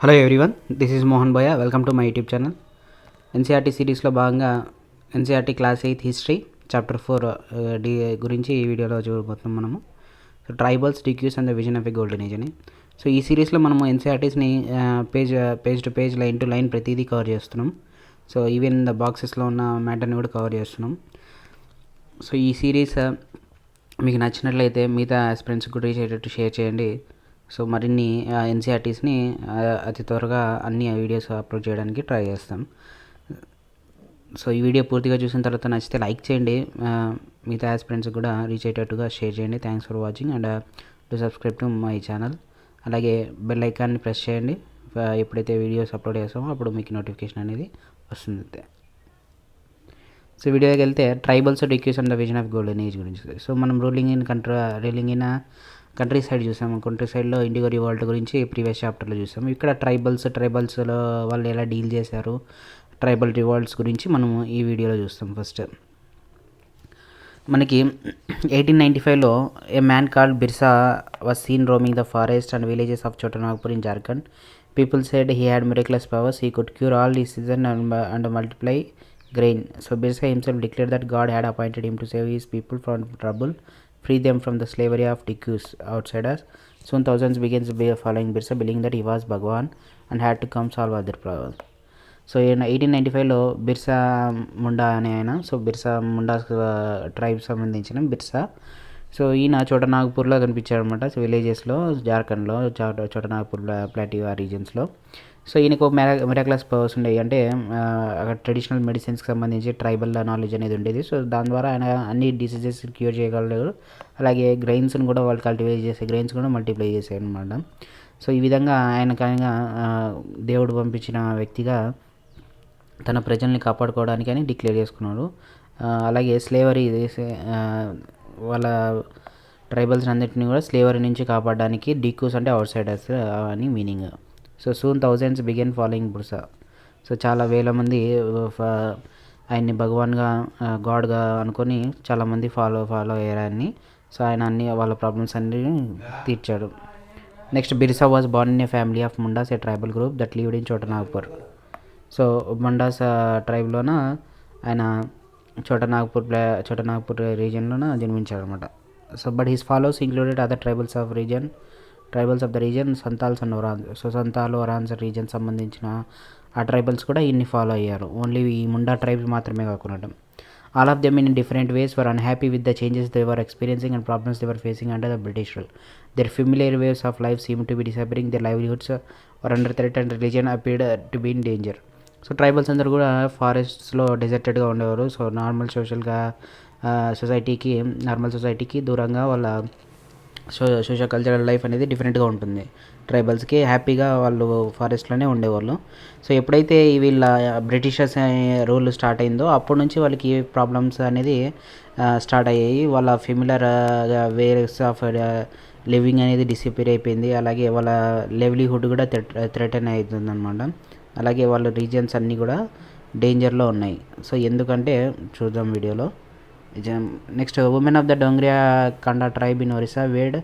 Hello everyone, this is Mohan bhaiya. Welcome to my YouTube channel. NCERT సిరీస్లో భాగంగా NCERT class 8 history chapter 4 గురించి ఈ వీడియోలో చూడబోతున్నాం మనము. So tribals, Dikus and the vision of a golden age అని. సో ఈ సిరీస్లో మనము ఎన్సీఆర్టీస్ని page to page, line to line ప్రతిదీ కవర్ చేస్తున్నాం. సో ఈవెన్ ద బాక్సెస్లో ఉన్న మ్యాటర్ని కూడా కవర్ చేస్తున్నాం. సో ఈ సిరీస్ మీకు నచ్చినట్లయితే మిగతా ఆస్పిరెంట్స్కి కూడా రీచ్ అయ్యేటట్టు షేర్ చేయండి. సో మరిన్ని ఎన్సీఆర్టీస్ని అతి త్వరగా అన్ని వీడియోస్ అప్లోడ్ చేయడానికి ట్రై చేస్తాం. సో ఈ వీడియో పూర్తిగా చూసిన తర్వాత నచ్చితే లైక్ చేయండి, మిగతా ఆస్పిరెంట్స్కి కూడా రీచ్ అయ్యేటట్టుగా షేర్ చేయండి. Thanks for watching and to subscribe to my channel. అలాగే బెల్ ఐకాన్ని ప్రెస్ చేయండి. ఎప్పుడైతే వీడియోస్ అప్లోడ్ చేస్తామో అప్పుడు మీకు నోటిఫికేషన్ అనేది వస్తుంది. సో వీడియోకి వెళ్తే tribals, Dikus and the vision of golden age గురించి. సో మనం రూలింగ్ ఇన్ కంట్రీ సైడ్ చూసాము. కంట్రీ సైడ్లో ఇండిగో రివాల్ట్ గురించి ప్రీవియస్ చాప్టర్లో చూసాము. ఇక్కడ ట్రైబల్స్లో వాళ్ళు ఎలా డీల్ చేశారు, ట్రైబల్ రివాల్ట్స్ గురించి మనము ఈ వీడియోలో చూస్తాం. ఫస్ట్ మనకి 1895లో a man called Birsa was seen roaming the forest and villages of Chotanagpur in Jharkhand. People said he had miraculous powers, he could cure all diseases and multiply grain. So Birsa himself declared that God had appointed him to save his people from trouble, free them from the slavery of dikus outsiders. Soon thousands began following Birsa, believing that he was Bhagwan and had to come solve other problems. So ఈయన 1895లో బిర్సా ముండా అనే ఆయన, so Birsa Munda tribe సంబంధించిన Birsa. So ఈయన చోటనాగ్పూర్లో కనిపించాడు అనమాట. So విలేజెస్లో జార్ఖండ్లో చోటనాగ్పూర్ ప్లాటియో ఆ రీజన్స్లో. సో ఈయనకు మిరాక్యులస్ పవర్స్ ఉండేవి, అంటే అక్కడ ట్రెడిషనల్ మెడిసిన్స్కి సంబంధించి ట్రైబల్ నాలెడ్జ్ అనేది ఉండేది. సో దాని ద్వారా ఆయన అన్ని డిసీజెస్ క్యూర్ చేయగలరు. అలాగే గ్రెయిన్స్ని కూడా వాళ్ళు కల్టివేట్ చేసే గ్రెయిన్స్ కూడా మల్టిప్లై చేశారు అనమాట. సో ఈ విధంగా ఆయన దేవుడు పంపించిన వ్యక్తిగా తన ప్రజల్ని కాపాడుకోవడానికి అని డిక్లేర్ చేసుకున్నాడు. అలాగే స్లేవరీ వాళ్ళ ట్రైబల్స్ అన్నింటినీ కూడా స్లేవరీ నుంచి కాపాడడానికి డిక్యూస్ అంటే అవుట్ సైడర్స్ అని meaning. So soon thousands began following Birsa. So చాలా వేల మంది ఆయన్ని భగవాన్గా, గాడ్గా అనుకొని చాలామంది ఫాలో అయ్యారు ఆయన్ని. సో ఆయన అన్ని వాళ్ళ ప్రాబ్లమ్స్ అన్ని తీర్చాడు. Next, Birsa was born in a family of Mundas, a tribal group that lived in Chotanagpur. So Mundas ట్రైబ్లోన ఆయన చోటనాగ్పూర్ రీజియన్లోన జన్మించాడు అనమాట. So but his followers included other tribals of the region, Santhals and Oraons. So Santhal, Oraons region సంబంధించిన ఆ ట్రైబల్స్ కూడా ఇన్ని ఫాలో అయ్యారు. ఓన్లీ ఈ ముండా ట్రైబ్స్ మాత్రమే కాకుండా all of them in different ways were unhappy with the changes they were experiencing and problems they were facing under the British rule. Their familiar ways of life seem to be disappearing, their livelihoods were under threat and religion appeared to be in danger. So tribals అందరూ కూడా ఫారెస్ట్స్లో డెజర్టెడ్గా ఉండేవారు. So normal సొసైటీకి దూరంగా వాళ్ళ social cultural life అనేది డిఫరెంట్గా ఉంటుంది. ట్రైబల్స్కి హ్యాపీగా వాళ్ళు ఫారెస్ట్లోనే ఉండేవాళ్ళు. సో ఎప్పుడైతే వీళ్ళ బ్రిటిషర్స్ రూల్ స్టార్ట్ అయిందో అప్పటి నుంచి వాళ్ళకి ప్రాబ్లమ్స్ అనేది స్టార్ట్ అయ్యాయి. వాళ్ళ ఫెమిలియర్ వేస్ ఆఫ్ లివింగ్ అనేది డిసిపేర్ అయిపోయింది. అలాగే వాళ్ళ లైవ్లీహుడ్ కూడా థ్రెటన్ అవుతుంది అనమాట. అలాగే వాళ్ళ రీజియన్స్ అన్నీ కూడా డేంజర్లో ఉన్నాయి. సో ఎందుకంటే చూద్దాం వీడియోలో. Next, women of the Dongria Kandha tribe in Orissa wade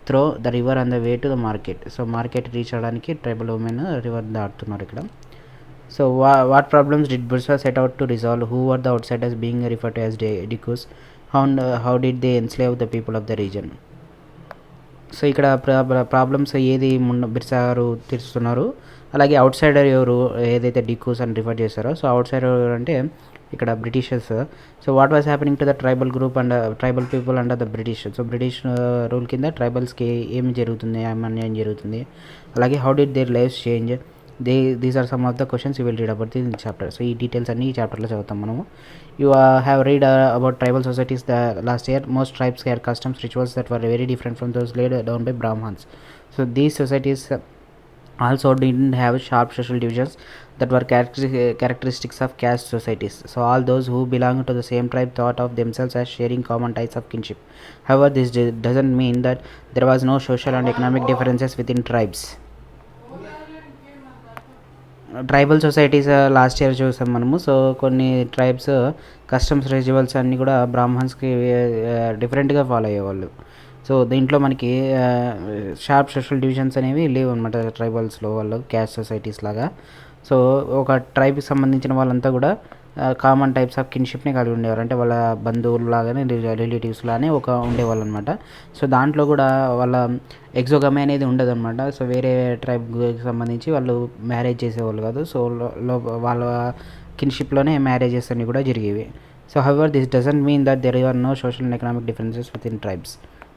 through the river on the way to the market. So market reach అవ్వడానికి ట్రైబల్ ఉమెన్ రివర్ దాటుతున్నారు ఇక్కడ. So what problems did Birsa set out to resolve? Who are the outsiders being referred to as Dikus? How did they enslave the people of the region? So ఇక్కడ problems ఏది బిర్సా గారు తీరుస్తున్నారు, అలాగే out cider ఎవరు, ఏదైతే డికుస్ అని refer చేస్తారో. So out cider ఎవరు అంటే ఇక్కడ Britishers. So what was happening to the tribal group and tribal people under the British? So British rule కింద ట్రైబల్స్కి ఏమి జరుగుతుంది, అన్యాయం జరుగుతుంది. అలాగే how did their lifes change? These are some of the questions you will read about this chapter. So ఈ details అన్ని ఈ చాప్టర్లో చదువుతాం మనము. You have read about tribal societies the last year. Most tribes had customs, rituals that were very different from those laid down by Brahmins. So these societies also didn't have sharp social divisions that were characteristics of caste societies. So all those who belonged to the same tribe thought of themselves as sharing common ties of kinship. However, this doesn't mean that there was no social and economic differences within tribes. Tribal societies last year చూసాం మనము. So కొన్ని tribes customs, rituals అన్నీ కూడా బ్రాహ్మణ్స్కి డిఫరెంట్గా follow అయ్యేవాళ్ళు. So దీంట్లో మనకి sharp social divisions అనేవి లేవు అనమాట ట్రైబల్స్లో, వాళ్ళు క్యాస్ట్ సొసైటీస్ లాగా. సో ఒక ట్రైబ్కి సంబంధించిన వాళ్ళంతా కూడా కామన్ టైప్స్ ఆఫ్ కిన్షిప్ని కలిగి ఉండేవారు, అంటే వాళ్ళ బంధువులు లాగానే రిలేటివ్స్ లానే ఉండేవాళ్ళు అనమాట. సో దాంట్లో కూడా వాళ్ళ ఎగ్జోగమీ అనేది ఉండదు అనమాట. సో వేరే ట్రైబ్కి సంబంధించి వాళ్ళు మ్యారేజ్ చేసేవాళ్ళు కాదు. సో వాళ్ళ కిన్షిప్లోనే మ్యారేజెస్ అన్నీ కూడా జరిగేవి. So however this doesn't mean that there are no social and economic differences within tribes.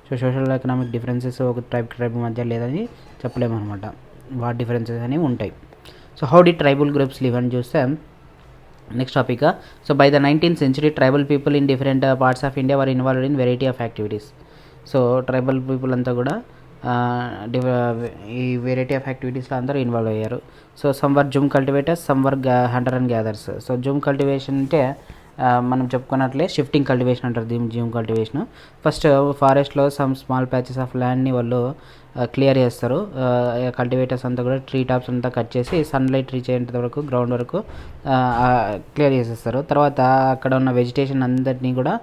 So social economic differences ఒక ట్రైబ్ మధ్య లేదని చెప్పలేమన్నమాట, వాట్ డిఫరెన్సెస్ అనేవి ఉంటాయి. So how the tribal groups live అని చూస్తే next topic. So by the 19th century tribal people in different parts of India were involved in variety of activities. So tribal people అంతా కూడా ఈ variety of యాక్టివిటీస్లో అందరూ involve అయ్యారు. So some were Zoom cultivators, some were hunter and gathers. So Zoom cultivation అంటే మనం చెప్పుకున్నట్లే shifting cultivation అంటారు దీని జూమ్ కల్టివేషన్. ఫస్ట్ ఫారెస్ట్లో సమ్ స్మాల్ ప్యాచెస్ ఆఫ్ ల్యాండ్ని వాళ్ళు క్లియర్ చేస్తారు. కల్టివేటర్స్ అంతా కూడా ట్రీ టాప్స్ అంతా కట్ చేసి సన్లైట్ రీచ్ అయ్యేంత వరకు గ్రౌండ్ వరకు క్లియర్ చేసేస్తారు. తర్వాత అక్కడ ఉన్న వెజిటేషన్ అందరినీ కూడా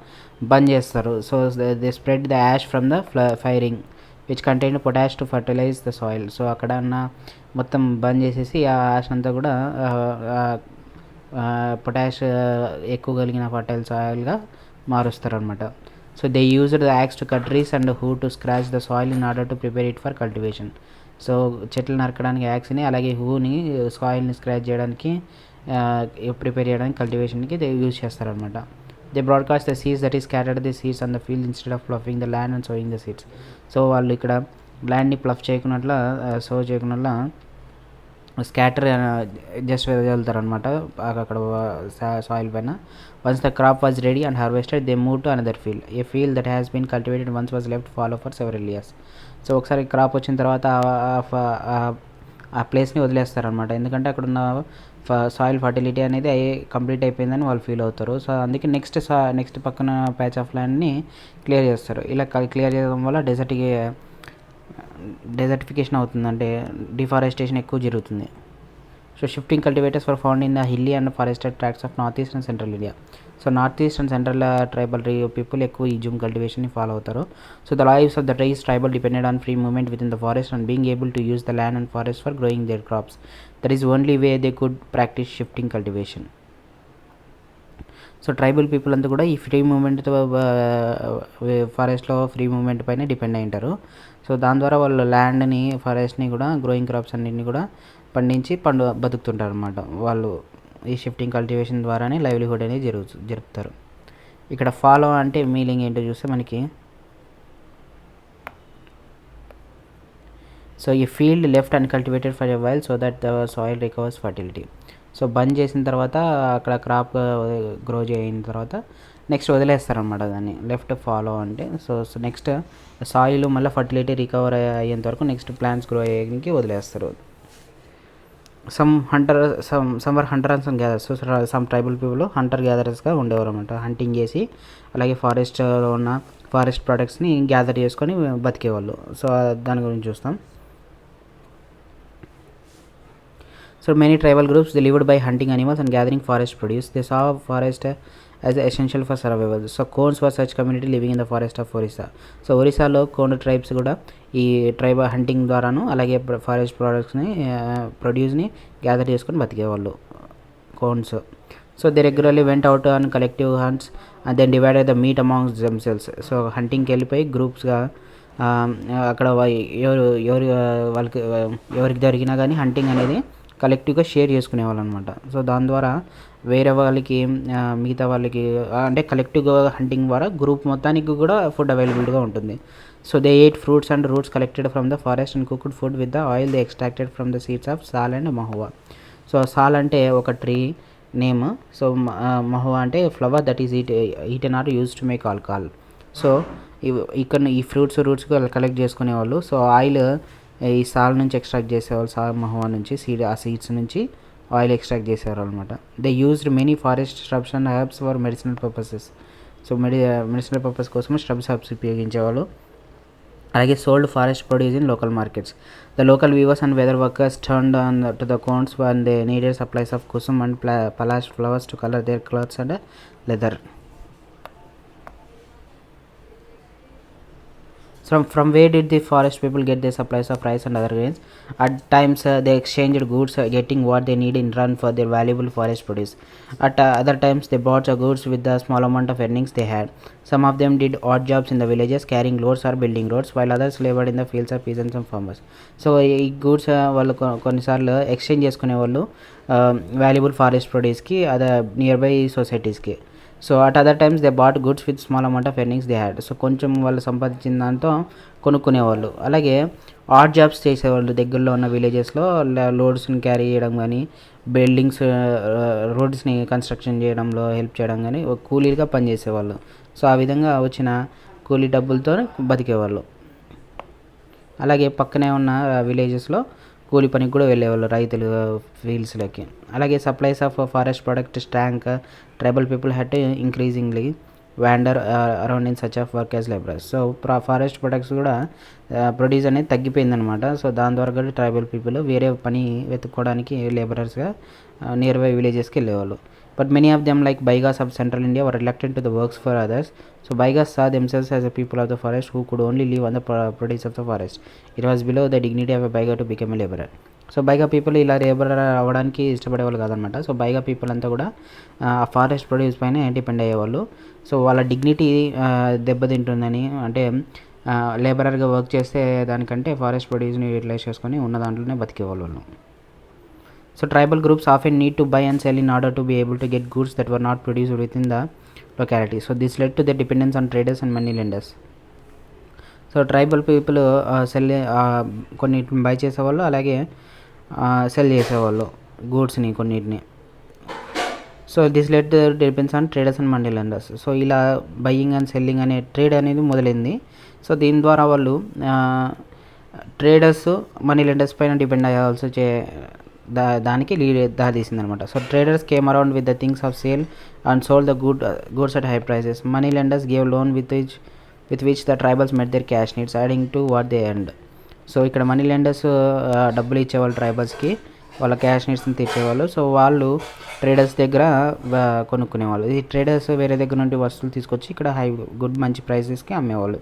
బంద్ చేస్తారు. So they spread the ash from the firing which contain potash to fertilise the soil. So అక్కడ ఉన్న మొత్తం బంద్ చేసేసి ఆ యాష్ అంతా కూడా పొటాష్ ఎక్కువ కలిగిన ఫర్టైల్ సాయిల్గా మారుస్తారు అనమాట. So they used the axe to cut trees and hoe to scratch the soil in order to prepare it for cultivation. So చెట్లు నరకడానికి యాక్స్ని, అలాగే హూని సాయిల్ని స్క్రాచ్ చేయడానికి ప్రిపేర్ చేయడానికి కల్టివేషన్కి దే యూజ్ చేస్తారనమాట. They broadcast the seeds that is scattered the seeds on the field instead of ploughing the land and sowing the seeds. So వాళ్ళు ఇక్కడ ల్యాండ్ని ప్లఫ్ చేయకున్నట్ల సో చేయకున్నట్ల స్కాటర్ జస్ట్ వెళ్తారనమాట అక్కడ సాయిల్ పైన. Once the crop was ready and harvested they move to another field. A field that has been cultivated once was left fallow for several years. So ఒకసారి crop వచ్చిన తర్వాత ఆ ప్లేస్ని వదిలేస్తారనమాట, ఎందుకంటే అక్కడ ఉన్న సాయిల్ ఫర్టిలిటీ అనేది కంప్లీట్ అయిపోయిందని వాళ్ళు ఫీల్ అవుతారు. సో అందుకే నెక్స్ట్ పక్కన ప్యాచ్ ఆఫ్ ల్యాండ్ని క్లియర్ చేస్తారు. ఇలా క్లియర్ చేయడం వల్ల డెజర్టిఫికేషన్ అవుతుంది, అంటే డిఫారెస్టేషన్ ఎక్కువ జరుగుతుంది. So shifting cultivators for found in the hilly and forested tracts of north east and central India. So north east and central tribal people ఎక్కువ ఈ జూమ్ కల్టివేషన్ని ఫాలో అవుతారు. So the lives of the tries tribal depended on free movement within the forest and being able to use the land and forest for growing their crops. That is only way they could practise shifting cultivation. So tribal people అంతా కూడా ఈ free మూవ్మెంట్తో ఫారెస్ట్లో free movement పైన depend అయి ఉంటారు. So దాని ద్వారా వాళ్ళు ల్యాండ్ని, ఫారెస్ట్ని కూడా, గ్రోయింగ్ క్రాప్స్ అన్నింటినీ కూడా పండించి బతుకుతుంటారు అనమాట. వాళ్ళు ఈ షిఫ్టింగ్ కల్టివేషన్ ద్వారానే లైవ్లీహుడ్ అనేది జరుపుతారు. ఇక్కడ ఫాలో అంటే మీనింగ్ ఏంటో చూస్తే మనకి, సో ఈ field left uncultivated for a while so that the soil recovers fertility. So బంద్ చేసిన తర్వాత అక్కడ క్రాప్ గ్రో అయిన తర్వాత నెక్స్ట్ వదిలేస్తారనమాట దాన్ని, లెఫ్ట్ ఫాలో అంటే. సో నెక్స్ట్ సాయిల్ మళ్ళీ ఫర్టిలిటీ రికవర్ అయ్యేంత వరకు నెక్స్ట్ ప్లాంట్స్ గ్రో అయ్యేకి వదిలేస్తారు. Some were hunter and some gatherers. So some tribal people hunter గ్యాదర్స్గా ఉండేవారు అనమాట. హంటింగ్ చేసి అలాగే ఫారెస్ట్లో ఉన్న ఫారెస్ట్ ప్రొడక్ట్స్ని గ్యాదర్ చేసుకొని బతికేవాళ్ళు. సో దాని గురించి చూస్తాం. So many tribal groups they lived by hunting animals and gathering forest produce. They saw forest as essential for survival. So Kones were such community living in the forest of Orissa. So ఒరిస్సాలో cone tribes కూడా ఈ tribal hunting ద్వారాను అలాగే forest ప్రొడక్ట్స్ని ప్రొడ్యూస్ని gather చేసుకొని బతికేవాళ్ళు Khonds. So they regularly went out on collective hunts and then divided the meat amongst themselves. So హంటింగ్కి వెళ్ళిపోయి గ్రూప్స్గా అక్కడ ఎవరికి దొరికినా కానీ హంటింగ్ అనేది కలెక్టివ్గా షేర్ చేసుకునేవాళ్ళు అనమాట. సో దాని ద్వారా వేరే వాళ్ళకి, మిగతా వాళ్ళకి, అంటే కలెక్టివ్గా హంటింగ్ ద్వారా గ్రూప్ మొత్తానికి కూడా ఫుడ్ అవైలబుల్గా ఉంటుంది. So they ate fruits and roots collected from the forest and cooked food with the oil they extracted from the seeds of sal and mahua. So sal అంటే ఒక ట్రీ నేమ్. సో మహువా అంటే flower that is eaten or use to make alcohol. So ఇక్కడ ఈ fruits roots collect చేసుకునేవాళ్ళు. So oil ఈ సాల్ నుంచి extract చేసేవాళ్ళు, సాల్ మహువా నుంచి ఆ సీడ్స్ నుంచి ఆయిల్ ఎక్స్ట్రాక్ట్ చేసేవారు అనమాట. They used many forest shrubs and herbs for medicinal purposes. So medicinal purpose కోసం స్ట్రబ్స్ హెర్బ్స్ ఉపయోగించేవాళ్ళు. అలాగే sold forest produce in local markets. The local weavers and leather workers turned on to the Khonds and they needed supplies of kusum and palash flowers to colour their clothes and leather. So From where did the forest people get their supplies of rice and other grains? At times they exchanged goods, getting what they need in return for their valuable forest produce. At other times they bought goods with the small amount of earnings they had. Some of them did odd jobs in the villages, carrying loads or building roads, while others labored in the fields of peasants and farmers. So ఈ goods వాళ్ళు కొన్నిసార్లు exchange చేసుకునే వాళ్ళు valuable forest ప్రొడ్యూస్కి అదే nearby సొసైటీస్కి. So at other times they bought goods with small amount of earnings they had. So కొంచెం వాళ్ళు సంపాదించిన దాంతో కొనుక్కునేవాళ్ళు. అలాగే ఆడ్ జాబ్స్ చేసేవాళ్ళు దగ్గరలో ఉన్న విలేజెస్లో, లోడ్స్ని క్యారీ చేయడం కానీ, బిల్డింగ్స్ రోడ్స్ని కన్స్ట్రక్షన్ చేయడంలో హెల్ప్ చేయడం కానీ కూలీలుగా పనిచేసేవాళ్ళు. సో ఆ విధంగా వచ్చిన కూలీ డబ్బులతో బతికేవాళ్ళు. అలాగే పక్కనే ఉన్న విలేజెస్లో కూలి పనికి కూడా వెళ్ళేవాళ్ళు రైతులు ఫీల్డ్స్లోకి. అలాగే supplies of forest product shrank tribal people had to increasingly wander around in సచ్ of work as labourers. So forest products కూడా ప్రొడ్యూస్ అనేది తగ్గిపోయిందనమాట. సో దాని ద్వారా కూడా ట్రైబల్ పీపుల్ వేరే పని వెతుక్కోవడానికి లేబరర్స్గా నియర్ బై విలేజెస్కి వెళ్ళేవాళ్ళు. But many of them, like Baigas of central India, were reluctant to the works for others. So Baigas saw themselves as a people of the forest who could only live on the produce of the forest. It was below the dignity of a Baiga to become a laborer. So Baiga people ఇలా labourer అవ్వడానికి ఇష్టపడేవాళ్ళు కాదనమాట. So Baiga people అంతా కూడా ఆ forest produce పైన depend అయ్యేవాళ్ళు. So వాళ్ళ డిగ్నిటీ దెబ్బతింటుందని, అంటే లేబరర్గా వర్క్ చేస్తే దానికంటే ఫారెస్ట్ ప్రొడ్యూస్ని యూటిలైజ్ చేసుకొని ఉన్న దాంట్లోనే బతికేవాళ్ళు. So tribal groups often need to buy and sell in order to be able to get goods that were not produced within the locality. So this led to their dependence on traders and money lenders. So tribal people కొన్నిటిని by చేసేవాళ్ళు, అలాగే cell చేసేవాళ్ళు గూడ్స్ని కొన్నిటిని. So this led to depends on traders and money lenders. So ఇలా buying and selling అనే trade అనేది మొదలైంది. So దీని ద్వారా వాళ్ళు ట్రేడర్స్ మనీ లెండర్స్ పైన డిపెండ్ అయ్యాల్సి వచ్చే దానికి దారితీసింది అనమాట. So traders came around with the things of sale and sold the goods at high prices. Money lenders gave loan with which the tribals met their cash needs adding to what they earned. So ఇక్కడ money lenders డబ్బులు ఇచ్చేవాళ్ళు ట్రైబల్స్కి, వాళ్ళ cash నీడ్స్ని తీర్చేవాళ్ళు. So వాళ్ళు traders దగ్గర కొనుక్కునేవాళ్ళు. ఈ ట్రేడర్స్ వేరే దగ్గర నుండి వస్తువులు తీసుకొచ్చి ఇక్కడ మంచి ప్రైసెస్కి అమ్మేవాళ్ళు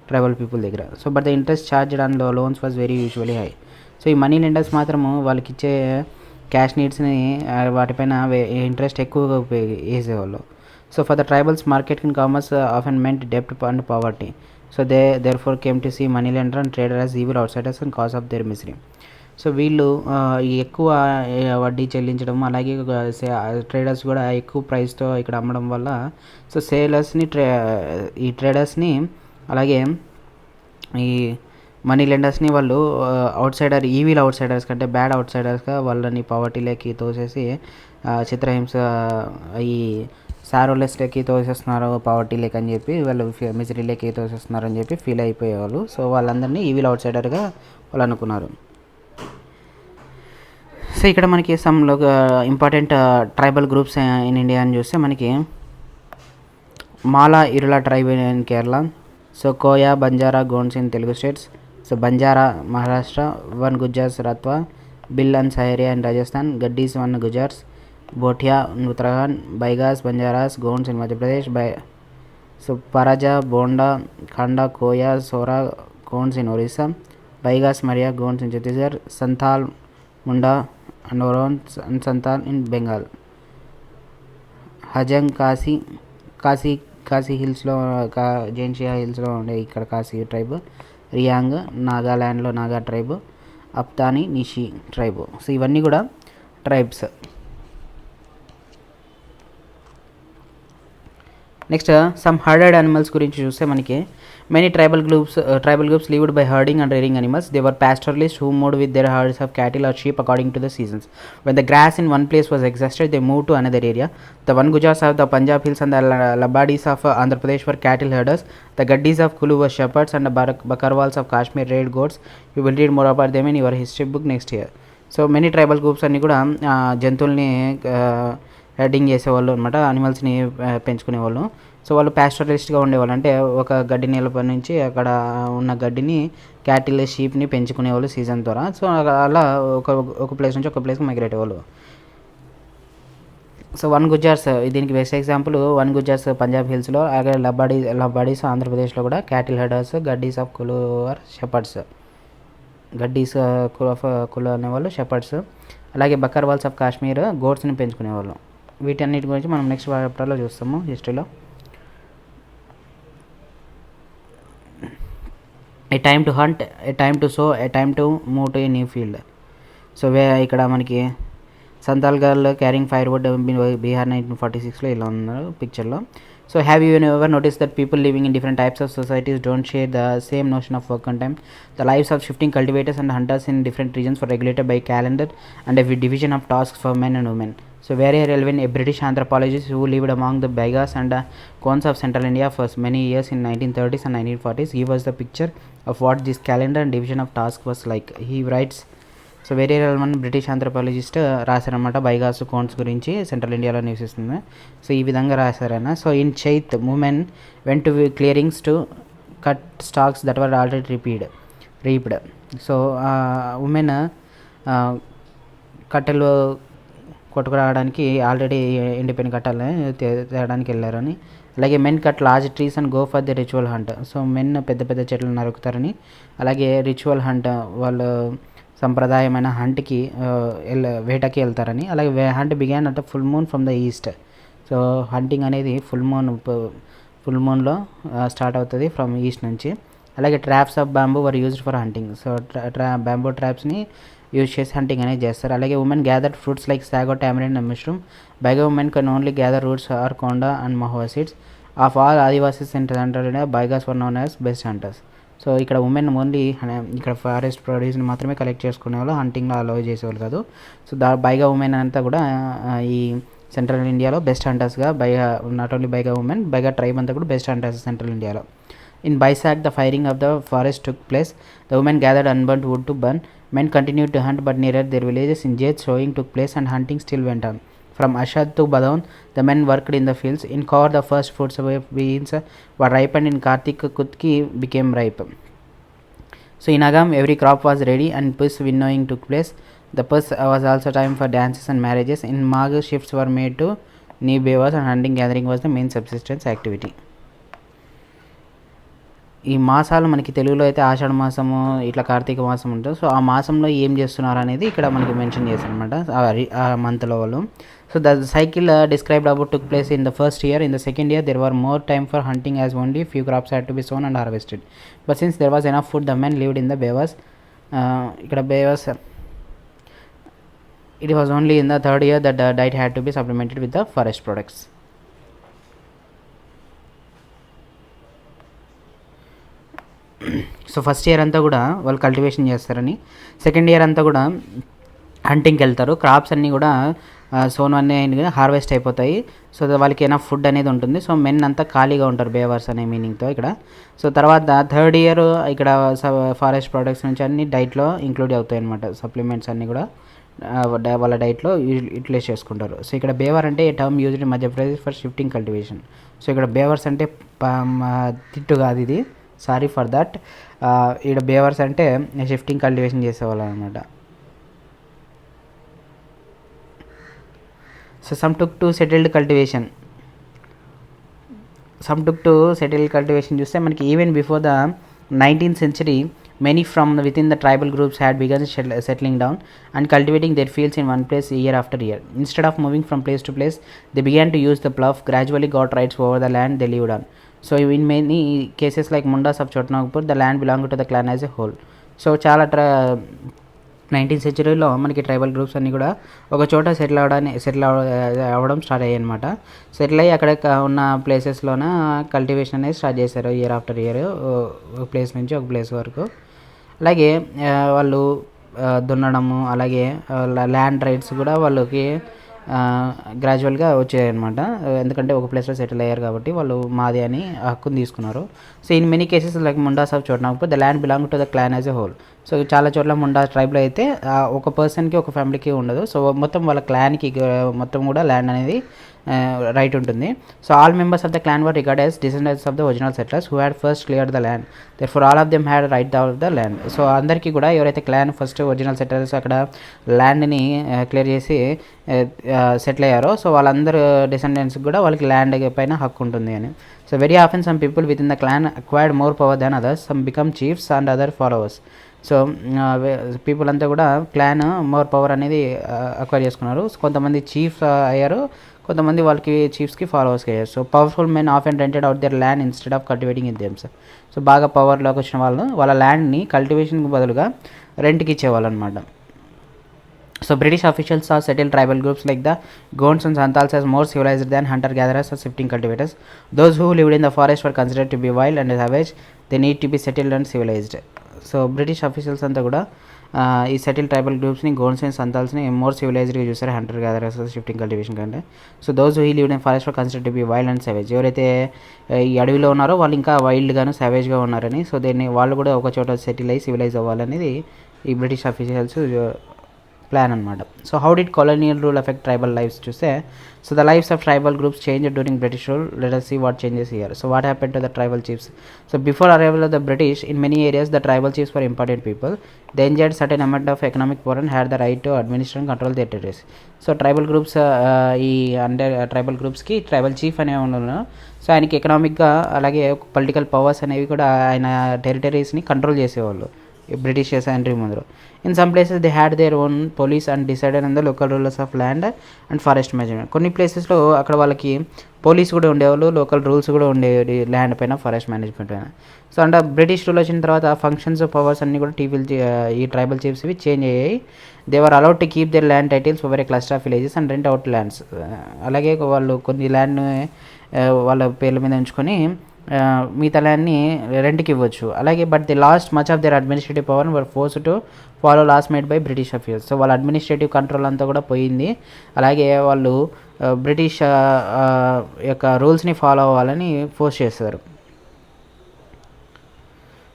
ట్రైబల్ పీపుల్ దగ్గర. So but the interest charged on loans was very usually high. So ఈ మనీ లెండర్స్ మాత్రము వాళ్ళకి ఇచ్చే క్యాష్ నీడ్స్ని వాటిపైన ఇంట్రెస్ట్ ఎక్కువగా వేసేవాళ్ళు. So for the tribals market in commerce often meant డెప్ట్ and poverty. So therefore came to see money lender and trader as evil outsiders and cause of their misery. So వీళ్ళు ఎక్కువ వడ్డీ చెల్లించడం, అలాగే traders కూడా ఎక్కువ ప్రైస్తో ఇక్కడ అమ్మడం వల్ల సో సేలర్స్ని ఈ ట్రేడర్స్ని అలాగే ఈ మనీ లెండర్స్ని వాళ్ళు ఈవిల్ అవుట్సైడర్స్ కంటే బ్యాడ్ అవుట్సైడర్స్గా వాళ్ళని పావర్టీలోకి తోసేసి చిత్రహింస ఈ సారోలెస్లోకి తోసేస్తున్నారు పావర్టీలోకి అని చెప్పి, వాళ్ళు మిజరీలోకి తోసేస్తున్నారు అని చెప్పి ఫీల్ అయిపోయేవాళ్ళు. సో వాళ్ళందరినీ ఈవిల్ అవుట్సైడర్గా వాళ్ళు అనుకున్నారు. సో ఇక్కడ మనకి some important tribal groups in India అని చూస్తే మనకి Mala Irula tribe in Kerala, so Koya Banjara Gonds in Telugu states, so Banjara Maharashtra, Van Gujjars Rathwa, Bhil and Sahariya in Rajasthan, Gaddis Van Gujjars, Bhotia Uttarakhand, Baigas Banjaras Gonds in Madhya Pradesh, so Paraja Bonda Khonda Koya Saora Gonds in Orissa, Baigas Maria Gonds in Chhattisgarh, Santhal Munda and Oraons and Santhal in Bengal, Hajong Khasi హిల్స్లో జైన్షియా హిల్స్లో ఉండే ఇక్కడ కాశీ ట్రైబ్, రియాంగ్ నాగాల్యాండ్లో Naga tribe, Apatani Nishi tribe. So ఇవన్నీ కూడా tribes. Next some herded animals గురించి చూస్తే మనకి many tribal groups lived by herding and rearing animals. They were pastoralists who moved with their herds of cattle or sheep according to the seasons. When the grass in one place was exhausted, they moved to another area. The one Gujars of the Punjab hills and the Labadis of Andhra Pradesh were cattle herders. The Gaddis of Kulu were shepherds, and the Bakarwals of Kashmir reared goats. You will read more about them in your history book next year. So many tribal groups అన్నీ కూడా జంతువుల్ని heading చేసేవాళ్ళు అనమాట, అనిమల్స్ని పెంచుకునేవాళ్ళు. So వాళ్ళు ప్యాస్టరలిస్ట్గా ఉండేవాళ్ళు, అంటే ఒక గడ్డి నేలపై నుంచి అక్కడ ఉన్న గడ్డిని క్యాటిల్ షీప్ని పెంచుకునేవాళ్ళు సీజన్ ద్వారా. సో అలా ఒక ప్లేస్ నుంచి ఒక ప్లేస్కి మైగ్రేట్ అయ్యేవాళ్ళు. సో వన్ గుజ్జార్స్ దీనికి బెస్ట్ ఎగ్జాంపుల్ వన్ గుజ్జార్స్ పంజాబ్ హిల్స్లో, అలాగే లబ్బాడీస్ ఆంధ్రప్రదేశ్లో కూడా cattle herders, Gaddis of Kulu are shepherds, Gaddis Kulu అనేవాళ్ళు షెపర్డ్స్, అలాగే బకర్వాల్స్ ఆఫ్ కాశ్మీర్ గోడ్స్ని పెంచుకునేవాళ్ళు. వీటన్నిటి గురించి మనం నెక్స్ట్ చాప్టర్లో చూస్తాము హిస్టరీలో. A time to hunt, a time to sow, a time to move to a new field. So ఇక్కడ మనకి Santhal girl carrying firewood Bihar 1946లో ఇలా ఉన్నారు పిక్చర్లో. So have you ever notice that people living in different types of societies don't share the same notion of work and time. The lives of shifting cultivators and hunters in different regions for regulated by calendar and a division of tasks for men and women. So very relevant, a British anthropologist who lived among the Baigas and Kons of central India for many years in 1930s and 1940s gave us the picture of what this calendar and division of task was like. He writes, so very relevant British anthropologist రాశారనమాట బైగాస్ కోన్స్ గురించి central ఇండియాలో నివసిస్తుంది. So ఈ విధంగా రాశారైనా. So in Chait women went to clearings to cut stalks that were already reaped. So women కట్టెలు కొట్టుకురావడానికి already ఎండిపోయిన కట్టాలని తేయడానికి వెళ్ళారని. అలాగే men cut large trees and go for the ritual hunt. So men పెద్ద పెద్ద చెట్లు నరుకుతారని, అలాగే రిచువల్ హంట్ వాళ్ళు సంప్రదాయమైన హంట్కి వేటకి వెళ్తారని. అలాగే hunt began at full moon from the east. So hunting అనేది ఫుల్ మూన్లో స్టార్ట్ అవుతుంది ఫ్రమ్ ఈస్ట్ నుంచి. అలాగే traps of bamboo were used for hunting. So bamboo ట్రాప్స్ని యూజ్ చేసి హంటింగ్ అనేది చేస్తారు. అలాగే women gather fruits like sago, tamarind and mushroom. Baiga women can only gather roots or kanda and mahua seeds. Of all Adivasis in central India Baigas were known as best hunters. So ఇక్కడ women only ఇక్కడ forest ప్రొడ్యూస్ని మాత్రమే collect చేసుకునే వాళ్ళు, హంటింగ్లో allow చేసేవాళ్ళు కాదు. So బైగా women అంతా కూడా ఈ సెంట్రల్ ఇండియాలో బెస్ట్ హంటర్స్గా not only Baiga women, Baiga tribe అంతా కూడా బెస్ట్ హంటర్స్ సెంట్రల్ ఇండియాలో. In Baisak, the firing of the forest took place. The women gathered unburnt wood to burn. Men continued to hunt but nearer their villages. In Jeth, sowing took place and hunting still went on. From Ashad to Badaun, the men worked in the fields. In Kaur, the first fruits of beans were ripened. In Kartik, Kutki became ripe. So in Agam, every crop was ready and puss winnowing took place. The puss was also time for dances and marriages. In Mag, shifts were made to new beavers and hunting gathering was the main subsistence activity. ఈ మాసాలు మనకి తెలుగులో అయితే ఆషాఢ మాసము, ఇట్లా కార్తీక మాసం ఉంటుంది. So ఆ మాసంలో ఏం చేస్తున్నారు అనేది ఇక్కడ మనకి మెన్షన్ చేశారు అనమాట ఆ మంత్లో వాళ్ళు. So the cycle described about took place in the first year. In the second year there were more time for hunting as only few crops had to be sown and harvested. But since there was enough food the men lived in the bewars. ఇక్కడ bewars it was only in the third year that the diet had to be supplemented with the forest products. So first year అంతా కూడా వాళ్ళు cultivation చేస్తారని, second year అంతా కూడా హంటింగ్కి వెళ్తారు. Crops అన్నీ కూడా సోన్ అన్నీ హార్వెస్ట్ అయిపోతాయి. సో వాళ్ళకి ఏమైనా ఫుడ్ అనేది ఉంటుంది. సో మెన్ అంతా ఖాళీగా ఉంటారు బేవర్స్ అనే మీనింగ్తో ఇక్కడ. సో తర్వాత థర్డ్ ఇయర్ ఇక్కడ ఫారెస్ట్ ప్రొడక్ట్స్ నుంచి అన్ని డైట్లో ఇంక్లూడ్ అవుతాయి అనమాట. సప్లిమెంట్స్ అన్నీ కూడా వాళ్ళ డైట్లో యూటిలైజ్ చేసుకుంటారు. సో ఇక్కడ బేవర్ అంటే a term used in Madhya Pradesh for shifting cultivation. So ఇక్కడ బేవర్స్ అంటే తిట్టు కాదు ఇది, సారీ ఫర్ దట్. ఇక్కడ బేవర్స్ అంటే షిఫ్టింగ్ కల్టివేషన్ చేసేవాళ్ళు అనమాట. So some took to settled cultivation. చూస్తే మనకి even before the 19th century many from within the tribal groups had begun settling down and cultivating their fields in one place year after year. Instead of moving from place to place, they began to use the plough, gradually got rights over the land they lived on. So in many cases like Mundas of Chotnagpur, the land belonged to the clan as a whole. So చాలా 19th centuryలో మనకి tribal groups అన్నీ కూడా ఒక చోట settle అవ్వడం start అయ్యాయి అనమాట. Settle అయ్యి అక్కడ ఉన్న ప్లేసెస్లోన కల్టివేషన్ అనేది స్టార్ట్ చేశారు ఇయర్ ఆఫ్టర్ ఇయర్, ఒక ప్లేస్ నుంచి ఒక ప్లేస్ వరకు. అలాగే వాళ్ళు దున్నడము, అలాగే ల్యాండ్ రైట్స్ కూడా వాళ్ళకి గ్రాడ్యువల్గా వచ్చాయి అనమాట. ఎందుకంటే ఒక ప్లేస్లో సెటిల్ అయ్యారు కాబట్టి వాళ్ళు మాది అని హక్కుని తీసుకున్నారు. So in many cases like Mundas of Chotanagpur, the land belonged to the clan as a whole. So చాలా చోట్ల ముండా ట్రైబ్లో అయితే ఒక పర్సన్కి ఒక ఫ్యామిలీకి ఉండదు. సో మొత్తం వాళ్ళ క్లాన్కి మొత్తం కూడా ల్యాండ్ అనేది రైట్ ఉంటుంది. So all members of the clan were regard as descendants of the original settlers who had first clear the land, there for all of them had right of the land. So అందరికీ కూడా ఎవరైతే clan first original settlers అక్కడ ల్యాండ్ని clear చేసి settle అయ్యారో so వాళ్ళందరూ డిసెండెంట్స్కి కూడా వాళ్ళకి ల్యాండ్ పైన హక్కు ఉంటుంది అని. So very often some people within the clan acquired more power than others, some became chiefs and other followers. So people అంతా కూడా క్లాన్ మోర్ పవర్ అనేది అక్వైర్ చేసుకున్నారు. కొంతమంది చీఫ్ అయ్యారు, కొంతమంది వాళ్ళకి చీఫ్స్కి ఫాలోవర్స్కి అయ్యారు. So powerful men of and rented out their land instead of cultivating in themselves. So బాగా పవర్లోకి వచ్చిన వాళ్ళు వాళ్ళ ల్యాండ్ని కల్టివేషన్కి బదులుగా రెంట్కి ఇచ్చేవాళ్ళు అనమాట. So British officials saw settled tribal groups like the Gonds and Santals as more civilized than hunter-gatherers or shifting cultivators. Those who lived in the forest were considered to be wild and savage. They need to be settled and civilized. So British officials అంతా కూడా ఈ settle tribal గ్రూప్స్ని Gonds and సంతాల్స్ని more సివిలైజ్డ్గా చూసారు hunter gatherers shifting cultivation కంటే. So those he lived in forest were considered to be wild and savage. ఎవరైతే ఈ అడవిలో ఉన్నారో వాళ్ళు ఇంకా వైల్డ్గాను సేవేజ్గా ఉన్నారని, సో దీన్ని వాళ్ళు కూడా ఒక చోట సెటిల్ అయ్యి సివిలైజ్ అవ్వాలనేది ఈ బ్రిటిష్ అఫీషియల్స్ ప్లాన్ అనమాట. So how did colonial rule affect tribal lives చూస్తే, so the lifes of tribal groups change during British rule. Let us see what changes here. So what happened to the tribal chiefs? So before arrival of the British, in many areas the tribal chiefs were important people. They enjoyed certain amount of economic power and had the right to administer and control their territories. So tribal groups ఈ tribal గ్రూప్స్కి tribal chief అనే ఉన్నారు. So ఆయనకి ఎకనామిక్గా అలాగే political powers అనేవి కూడా ఆయన టెరిటరీస్ని control చేసేవాళ్ళు Britishers entry ముందు. In some places they had their own police and decided on the local rulers of land and forest management. కొన్ని ప్లేసెస్లో అక్కడ వాళ్ళకి పోలీస్ కూడా ఉండేవాళ్ళు, లోకల్ రూల్స్ కూడా ఉండేవి ల్యాండ్ పైన, ఫారెస్ట్ మేనేజ్మెంట్ పైన. సో అంటే బ్రిటిష్ రూల్ వచ్చిన తర్వాత ఫంక్షన్స్ పవర్స్ అన్నీ కూడా ఈ ట్రైబల్ చీఫ్స్వి చేంజ్ అయ్యాయి. They were allowed to keep there land titles over a cluster of villages and rent out lands. అలాగే వాళ్ళు కొన్ని ల్యాండ్ని వాళ్ళ పేర్ల మీద ఉంచుకొని మిగతా ల్యాండ్ని రెంట్కి ఇవ్వచ్చు. అలాగే but the lost much of their administrative power were force to follow laws made by British officials. So వాళ్ళ అడ్మినిస్ట్రేటివ్ కంట్రోల్ అంతా కూడా పోయింది. అలాగే వాళ్ళు బ్రిటిష్ యొక్క రూల్స్ని ఫాలో అవ్వాలని ఫోర్స్ చేస్తారు.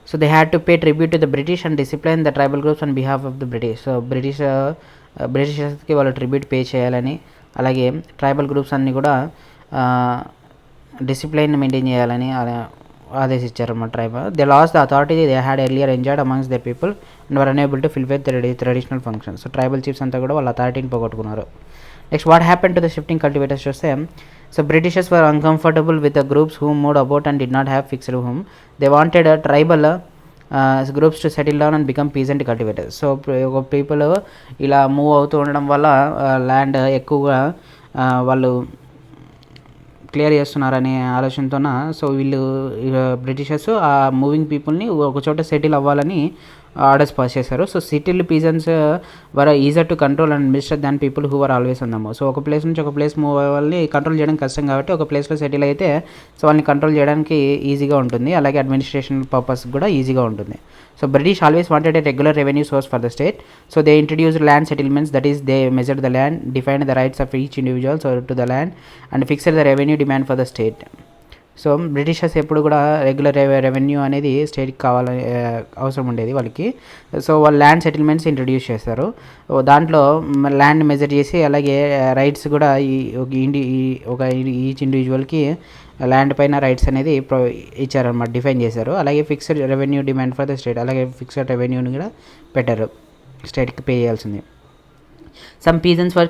So they had to pay tribute to the British and discipline the tribal groups on behalf of the British. So బ్రిటిషర్స్కి వాళ్ళు ట్రిబ్యూట్ పే చేయాలని, అలాగే ట్రైబల్ గ్రూప్స్ అన్నీ కూడా డిసిప్లైన్ మెయింటైన్ చేయాలని ఆదేశించారు అన్నమాట tribe. They lost the authority they had earlier enjoyed amongst the people and were unable to fulfil the traditional functions. So tribal chiefs అంతా కూడా వాళ్ళ అథారిటీని పోగొట్టుకున్నారు. Next what happen to the shifting cultivators చూస్తే, so Britishers were uncomfortable with the groups who moved about and did not have fixed home. They wanted tribal groups to settle down and become peasant cultivators. So ఒక people ఇలా move అవుతూ ఉండడం వల్ల land ఎక్కువగా వాళ్ళు clear చేస్తున్నారనే ఆలోచనతోన so వీళ్ళు బ్రిటిషర్స్ ఆ మూవింగ్ పీపుల్ని ఒక చోట సెటిల్ అవ్వాలని ఆర్డర్స్ పాస్ చేశారు. So settled peasants were easier to control and administer than people who are always on the move. So ఒక ప్లేస్ నుంచి ఒక ప్లేస్ మూవ్ అయ్యే వాళ్ళని కంట్రోల్ చేయడం కష్టం కాబట్టి ఒక ప్లేస్లో సెటిల్ అయితే సో వాళ్ళని కంట్రోల్ చేయడానికి ఈజీగా ఉంటుంది, అలాగే అడ్మినిస్ట్రేషన్ పర్పస్ కూడా ఈజీగా ఉంటుంది. So British always wanted a regular revenue source for the state. So they introduced land settlements, that is they measured the land, defined the rights of each individual to the land and fixed the revenue demand for the state. So Britishers ఎప్పుడు కూడా regular revenue అనేది స్టేట్కి కావాలని అవసరం ఉండేది వాళ్ళకి. So వాళ్ళు land settlements introduce చేస్తారు. దాంట్లో ల్యాండ్ మెజర్ చేసి అలాగే రైట్స్ కూడా ఈచ్ ఇండివిజువల్కి ల్యాండ్ పైన రైట్స్ అనేది ఇచ్చారన్నమాట, డిఫైన్ చేశారు. అలాగే fixed revenue demand for the state, అలాగే ఫిక్స్డ్ రెవెన్యూని కూడా పెట్టారు స్టేట్కి పే చేయాల్సింది. Some pigeons were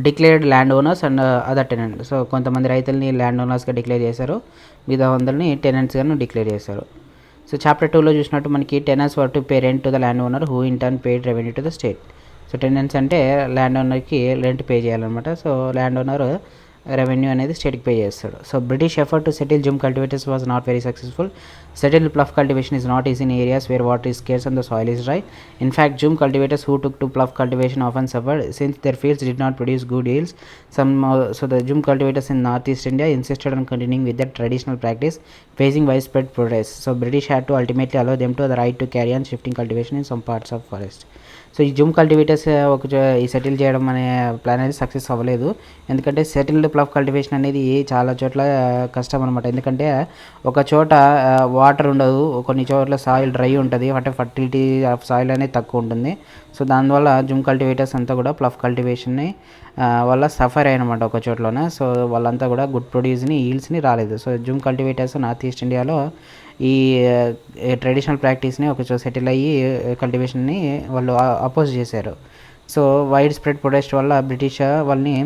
declared land owners and other tenant. So కొంతమంది రైతుల్ని ల్యాండ్ ఓనర్స్గా డిక్లేర్ చేశారు, మిగతా వందల్ని టెనెంట్స్గాను డిక్లేర్ చేశారు. సో చాప్టర్ 2లో చూసినట్టు మనకి tenants were to pay rent to the land owner who in turn paid revenue to the state. So tenants అంటే land ఓనర్కి రెంట్ పే చేయాలన్నమాట. సో ల్యాండ్ ఓనర్ రెవెన్యూ అనేది స్టేట్కి పే చేస్తాడు. So British effort to settle Zoom cultivators was not very successful. Settled pluff cultivation is not easy in areas where water is scarce and the soil is dry. In fact, Jum cultivators who took to pluff cultivation often suffered since their fields did not produce good yields. So the Jum cultivators in northeast India insisted on continuing with their traditional practice, facing widespread protest. So British had to ultimately allow them to the right to carry on shifting cultivation in some parts of forest. So ఈ Zoom cultivators ఈ settle చేయడం అనే plan అనేది success అవ్వలేదు. ఎందుకంటే settled plough cultivation అనేది చాలా చోట్ల కష్టం అనమాట. ఎందుకంటే ఒక చోట వాటర్ ఉండదు, కొన్ని చోట్ల సాయిల్ డ్రై ఉంటుంది, అంటే ఫర్టిలిటీ ఆఫ్ సాయిల్ అనేది తక్కువ ఉంటుంది. సో దానివల్ల జూమ్ కల్టివేటర్స్ అంతా కూడా ప్లఫ్ కల్టివేషన్ని వల్ల సఫర్ అయ్యనమాట ఒక చోట్లోనే. సో వాళ్ళంతా కూడా గుడ్ ప్రొడ్యూస్ని ఈల్డ్స్ని రాలేదు. So Zoom cultivators north east ఇండియాలో ఈ ట్రెడిషనల్ ప్రాక్టీస్ని ఒక చోట సెటిల్ అయ్యి కల్టివేషన్ని వాళ్ళు అపోజ్ చేశారు. సో వైడ్ స్ప్రెడ్ ప్రొటెస్ట్ వల్ల బ్రిటిష్ వాళ్ళని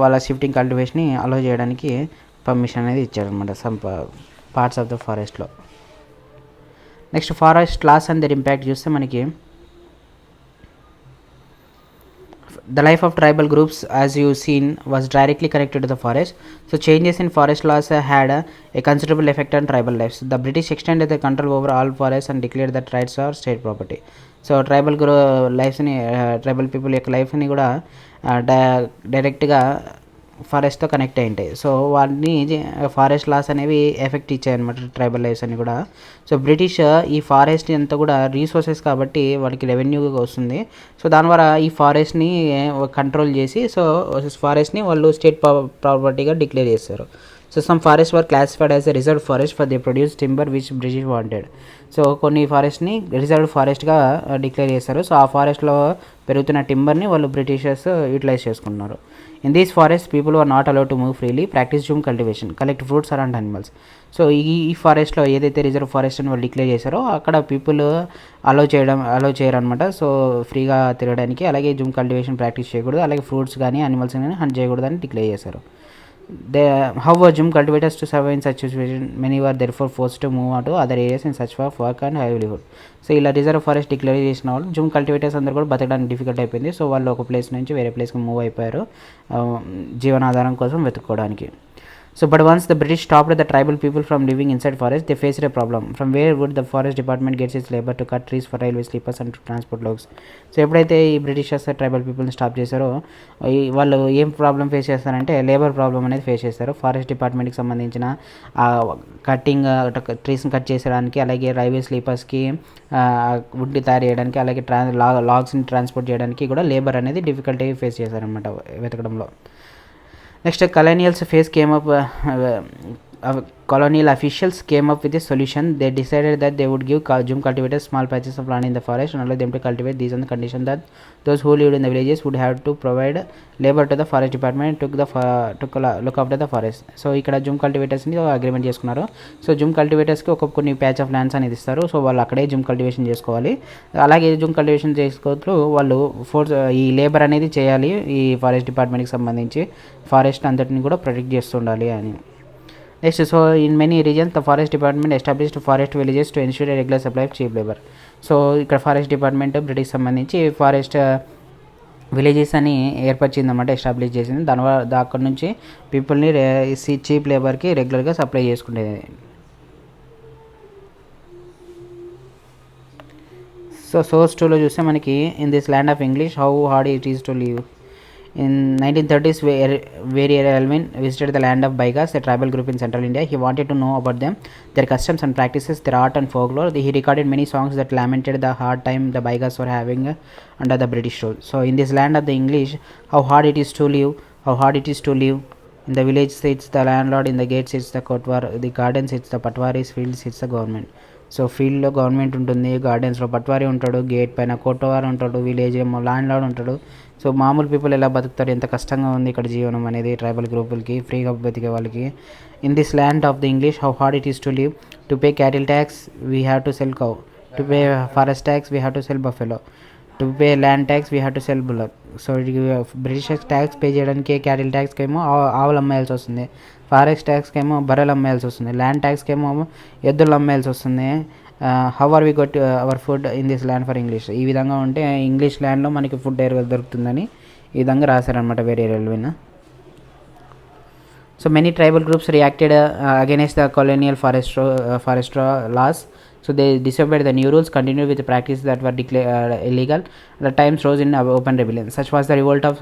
వాళ్ళ షిఫ్టింగ్ కల్టివేషన్ని అలో చేయడానికి పర్మిషన్ అనేది ఇచ్చారనమాట సమ్ పార్ట్స్ ఆఫ్ ద ఫారెస్ట్లో. Next forest laws and their impact చూస్తే మనకి the life of tribal groups, as you seen, was directly connected to the forest. So changes in forest laws had a considerable effect on tribal lives. The British extended the control over all forests and declared that rights are state property. So tribal lives ni tribal people యొక్క life ని కూడా డైరెక్ట్గా ఫారెస్ట్తో connect అయి ఉంటాయి. So వాటిని forest loss అనేవి effect ఇచ్చాయన్నమాట tribal lifes అని కూడా. సో బ్రిటిష్ ఈ ఫారెస్ట్ అంతా కూడా రీసోర్సెస్ కాబట్టి వాడికి రెవెన్యూ వస్తుంది. సో దాని ద్వారా ఈ ఫారెస్ట్ని కంట్రోల్ చేసి సో ఫారెస్ట్ని వాళ్ళు స్టేట్ ప్రాపర్టీగా డిక్లేర్ చేస్తారు. So some forest were classified as a reserve forest for the produce timber which British wanted. So కొన్ని ఫారెస్ట్ని రిజర్వ్ ఫారెస్ట్గా డిక్లేర్ చేస్తారు. సో ఆ ఫారెస్ట్లో పెరుగుతున్న టింబర్ని వాళ్ళు బ్రిటిషర్స్ యూటిలైజ్ చేసుకుంటున్నారు. In these forest people are not allowed to move freely, practise jhum cultivation, collect fruits around animals. So ఈ ఫారెస్ట్లో ఏదైతే రిజర్వ్ ఫారెస్ట్ అని వాళ్ళు డిక్లేర్ చేశారో అక్కడ పీపుల్ అలో చేయరనమాట. సో ఫ్రీగా తిరగడానికి, అలాగే జూమ్ కల్టివేషన్ ప్రాక్టీస్ చేయకూడదు, అలాగే ఫ్రూట్స్ కానీ అనిమల్స్ కానీ హంట్ చేయకూడదు అని డిక్లేర్ చేశారు. How were Jum cultivators to survive in such situation? Many were therefore forced to move on to other areas in search for work and livelihood. So ఇలా reserve forest declare చేసిన వాళ్ళు Zoom cultivators అందరూ కూడా బతకడానికి difficult అయిపోయింది. So వాళ్ళు ఒక place నుంచి వేరే ప్లేస్కి మూవ్ అయిపోయారు జీవనాధారం కోసం వెతుక్కోవడానికి. So but once the British stopped the tribal people from living inside forest, they faced a problem. From where would the forest department get its labor to cut trees for railway sleepers and to transport logs? So ఎప్పుడైతే ఈ Britishers tribal పీపుల్ని stop చేశారో వాళ్ళు ఏం problem face చేస్తారంటే labour problem అనేది face చేస్తారు. Forest డిపార్ట్మెంట్కి సంబంధించిన కట్టింగ్ ట్రీస్ని కట్ చేసేయడానికి, అలాగే రైల్వే స్లీపర్స్కి వుడ్ని తయారు చేయడానికి, అలాగే లాగ్స్ని ట్రాన్స్పోర్ట్ చేయడానికి కూడా లేబర్ అనేది డిఫికల్టీ ఫేస్ చేశారనమాట వెతకడంలో. Next, colonial officials came up with a solution. They decided that they would give Jum cultivators small patches of land in the forest and allow them to cultivate these on the condition that those who lived in the villages would have to provide labor to the forest department and took look after the forest. So ఇక్కడ Zoom కల్టివేటర్స్ని agreement చేసుకున్నారు. So Zoom కల్టివేటర్స్కి కొన్ని patch of lands అనేది ఇస్తారు. So వాళ్ళు అక్కడే Zoom cultivation చేసుకోవాలి. అలాగే Zoom cultivation చేసుకోవచ్చు వాళ్ళు ఈ లేబర్ అనేది చేయాలి ఈ ఫారెస్ట్ డిపార్ట్మెంట్కి సంబంధించి, ఫారెస్ట్ అంతటిని కూడా ప్రొటెక్ట్ చేస్తుండాలి అని. Next, so in many reasons the forest department established forest villages to ensure regular supply of cheap labour. So ఇక్కడ ఫారెస్ట్ డిపార్ట్మెంట్ బ్రిటిష్ సంబంధించి ఫారెస్ట్ విలేజెస్ అని ఏర్పరిచిందన్నమాట, ఎస్టాబ్లిష్ చేసింది. దానివల్ల అక్కడ నుంచి పీపుల్ని చీప్ లేబర్కి రెగ్యులర్గా సప్లై చేసుకునేది. సో సోర్స్ 2లో చూస్తే మనకి in this land of English how hard it is to live. In 1930s, where Elvin visited the land of Baigas, a tribal group in central India. He wanted to know about them, their customs and practices, their art and folklore. He recorded many songs that lamented the hard time the Baigas were having under the British rule. So in this land of the English, how hard it is to live, how hard it is to live. In the village sits the landlord, in the gate sits the kotwar, the garden sits the patwaris, field sits the government. So ఫీల్డ్లో government ఉంటుంది, గార్డెన్స్లో పట్వారీ ఉంటాడు, gate పైన కోటవారు ఉంటాడు, village ఏమో land lord ఉంటాడు. So మామూలు people ఎలా బతుకుతారు, ఎంత కష్టంగా ఉంది ఇక్కడ జీవనం అనేది ట్రైబల్ గ్రూపులకి, ఫ్రీగా బతికే వాళ్ళకి. In this land of the English how hard it is to live. To pay cattle tax we have to cell cow, to pay forest tax we have to cell buffalo, to pay land tax we have to cell bullock. So Britishers tax pay చేయడానికి cattle ట్యాక్స్కి ఏమో ఆవులు అమ్మేయాల్సి వస్తుంది, forest ట్యాక్స్కి ఏమో బర్రెలు అమ్మేయాల్సి వస్తుంది, land ట్యాక్స్కి ఏమో ఎద్దులు అమ్మేయాల్సి వస్తుంది. How are we got our food in this land for English. ఈ విధంగా ఉంటే ఇంగ్లీష్ ల్యాండ్లో మనకి ఫుడ్ దొరుకుతుందని ఈ విధంగా రాశారనమాట వేరే రైల్వేన. So many tribal groups reacted against the colonial forest laws. So they disobeyed the new rules, continued with the practices that were declared illegal. The times rose in open rebellion. Such was the revolt of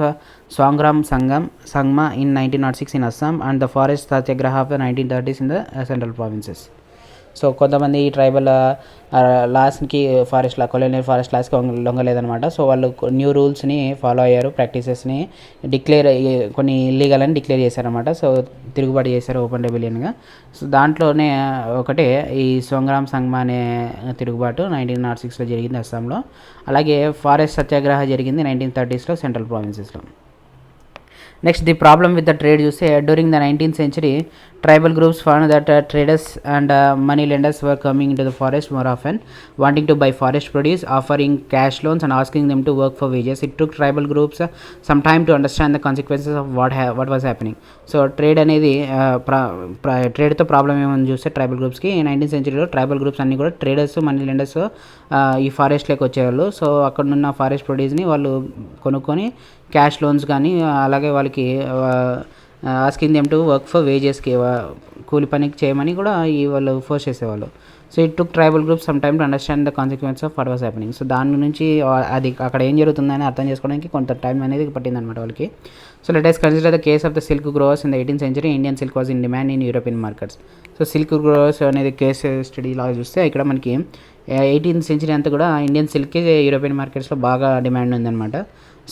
Sangma in 1906 in Assam and the forest satyagraha of the 1930s in the central provinces. So కొంతమంది ఈ tribal లాస్కి forest లా colonial forest లాస్కి లొంగలేదనమాట. So వాళ్ళు new రూల్స్ని follow అయ్యారు, ప్రాక్టీసెస్ని కొన్ని illegal అని declare చేశారనమాట. సో తిరుగుబాటు చేశారు ఓపెన్ రెబిలియన్గా. సో దాంట్లోనే ఒకటే ఈ సోంగ్రామ్ సంగ్మా అనే తిరుగుబాటు 1906లో జరిగింది అస్సాంలో. అలాగే ఫారెస్ట్ సత్యాగ్రహ జరిగింది 1930స్లో సెంట్రల్ ప్రావిన్సెస్లో. Next the problem with the trade చూస్తే during the 19th century tribal groups found that traders and money lenders were coming into the forest more often, wanting to buy forest produce, offering cash loans and asking them to work for wages. It took tribal groups some time to understand the consequences of what was happening. So trade అనేది ట్రేడ్తో problem ఏమని చూస్తే tribal గ్రూప్స్కి 19th centuryలో tribal groups అన్నీ కూడా traders money lenders ఈ ఫారెస్ట్లోకి వచ్చేవాళ్ళు. So అక్కడ ఉన్న forest ప్రొడ్యూస్ని వాళ్ళు కొనుక్కొని క్యాష్ లోన్స్ కానీ అలాగే వాళ్ళకి asking them to work for వేజెస్కి కూలి పనికి చేయమని కూడా ఈ వాళ్ళు ఫోర్స్ చేసేవాళ్ళు. So it took tribal group some time to understand the consequence of what was happening. So దాని నుంచి అది అక్కడ ఏం జరుగుతుందని అర్థం చేసుకోవడానికి కొంత టైం అనేది పట్టిందనమాట వాళ్ళకి. So let us consider the case of the silk growers in the 18th century. Indian silk was in demand in European markets. So silk growers అనేది కేస్ స్టడీ లాగా చూస్తే ఇక్కడ మనకి 18th century అంతా కూడా ఇండియన్ సిల్క్కి యూరోపియన్ మార్కెట్స్లో బాగా demand ఉందన్నమాట.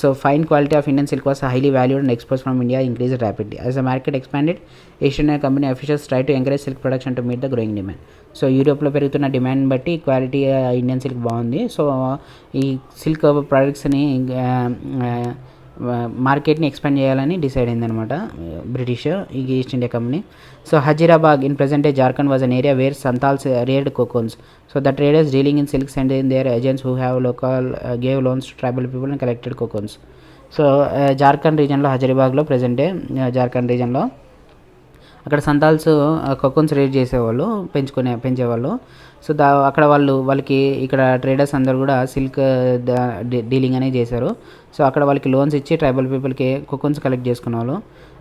So fine quality of Indian silk was highly valued and exports from India increased rapidly. As the market expanded, Asian company officials tried to encourage silk production to meet the growing demand. So యూరోప్లో పెరుగుతున్న demand బట్టి quality Indian silk బాగుంది. So ఈ silk ప్రొడక్ట్స్ని మార్కెట్ని expand చేయాలని డిసైడ్ అయిందనమాట బ్రిటిష్ ఈ East India Company. So Hazaribagh in present day Jharkhand was an area where Santhals reared cocoons. So the traders dealing in silk send in their agents who have local gave loans to tribal people and collected cocoons. So Jharkhand రీజన్లో హజీరాబాగ్లో present day Jharkhand రీజన్లో అక్కడ సంతాల్స్ cocoons rate చేసేవాళ్ళు, పెంచేవాళ్ళు. So అక్కడ వాళ్ళకి ఇక్కడ traders అందరు కూడా సిల్క్ డీలింగ్ అనేది చేశారు. సో అక్కడ వాళ్ళకి లోన్స్ ఇచ్చి ట్రైబల్ పీపుల్కి కోకోన్స్ కలెక్ట్ చేసుకునేవాళ్ళు.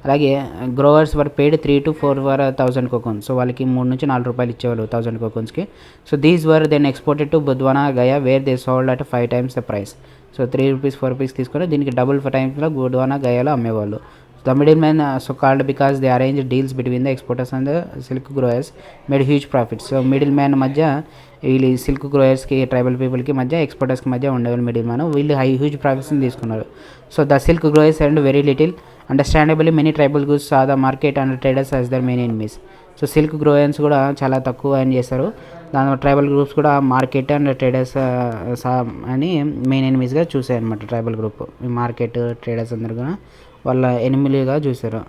అలాగే growers were paid 3 to 4 for 1000 cocoons. So వాళ్ళకి 3 నుంచి 4 రూపాయలు ఇచ్చేవాళ్ళు 1000 కోకోన్స్కి. So these were then exported to Burdwan Gaya where they sold at 5 times the price. So 3 rupees 4 rupees తీసుకొని దీనికి డబుల్ టైమ్స్లో బుద్వానా గయాలో అమ్మేవాళ్ళు. The middlemen, so called because they arranged deals between the exporters and the silk growers, made huge profits. So middleman మధ్య వీళ్ళు silk గ్రోయర్స్కి tribal పీపుల్కి మధ్య ఎక్స్పోర్టర్స్కి మధ్య ఉండేవాళ్ళు మిడిల్ మ్యాన్. వీళ్ళు హ్యూజ్ ప్రాఫిట్స్ని తీసుకున్నారు. So the silk growers and very little understandably many tribal goods ah the market and traders as their main enemies. So silk growers కూడా చాలా తక్కువ అని చేస్తారు. దాని ట్రైబల్ గ్రూప్స్ కూడా మార్కెట్ అండ్ ట్రేడర్స్ అని మెయిన్ ఎనిమీస్గా చూసాయి అనమాట. ట్రైబల్ గ్రూప్ ఈ మార్కెట్ ట్రేడర్స్ అందరు కూడా వాళ్ళ ఎనిమిలీగా చూసారు.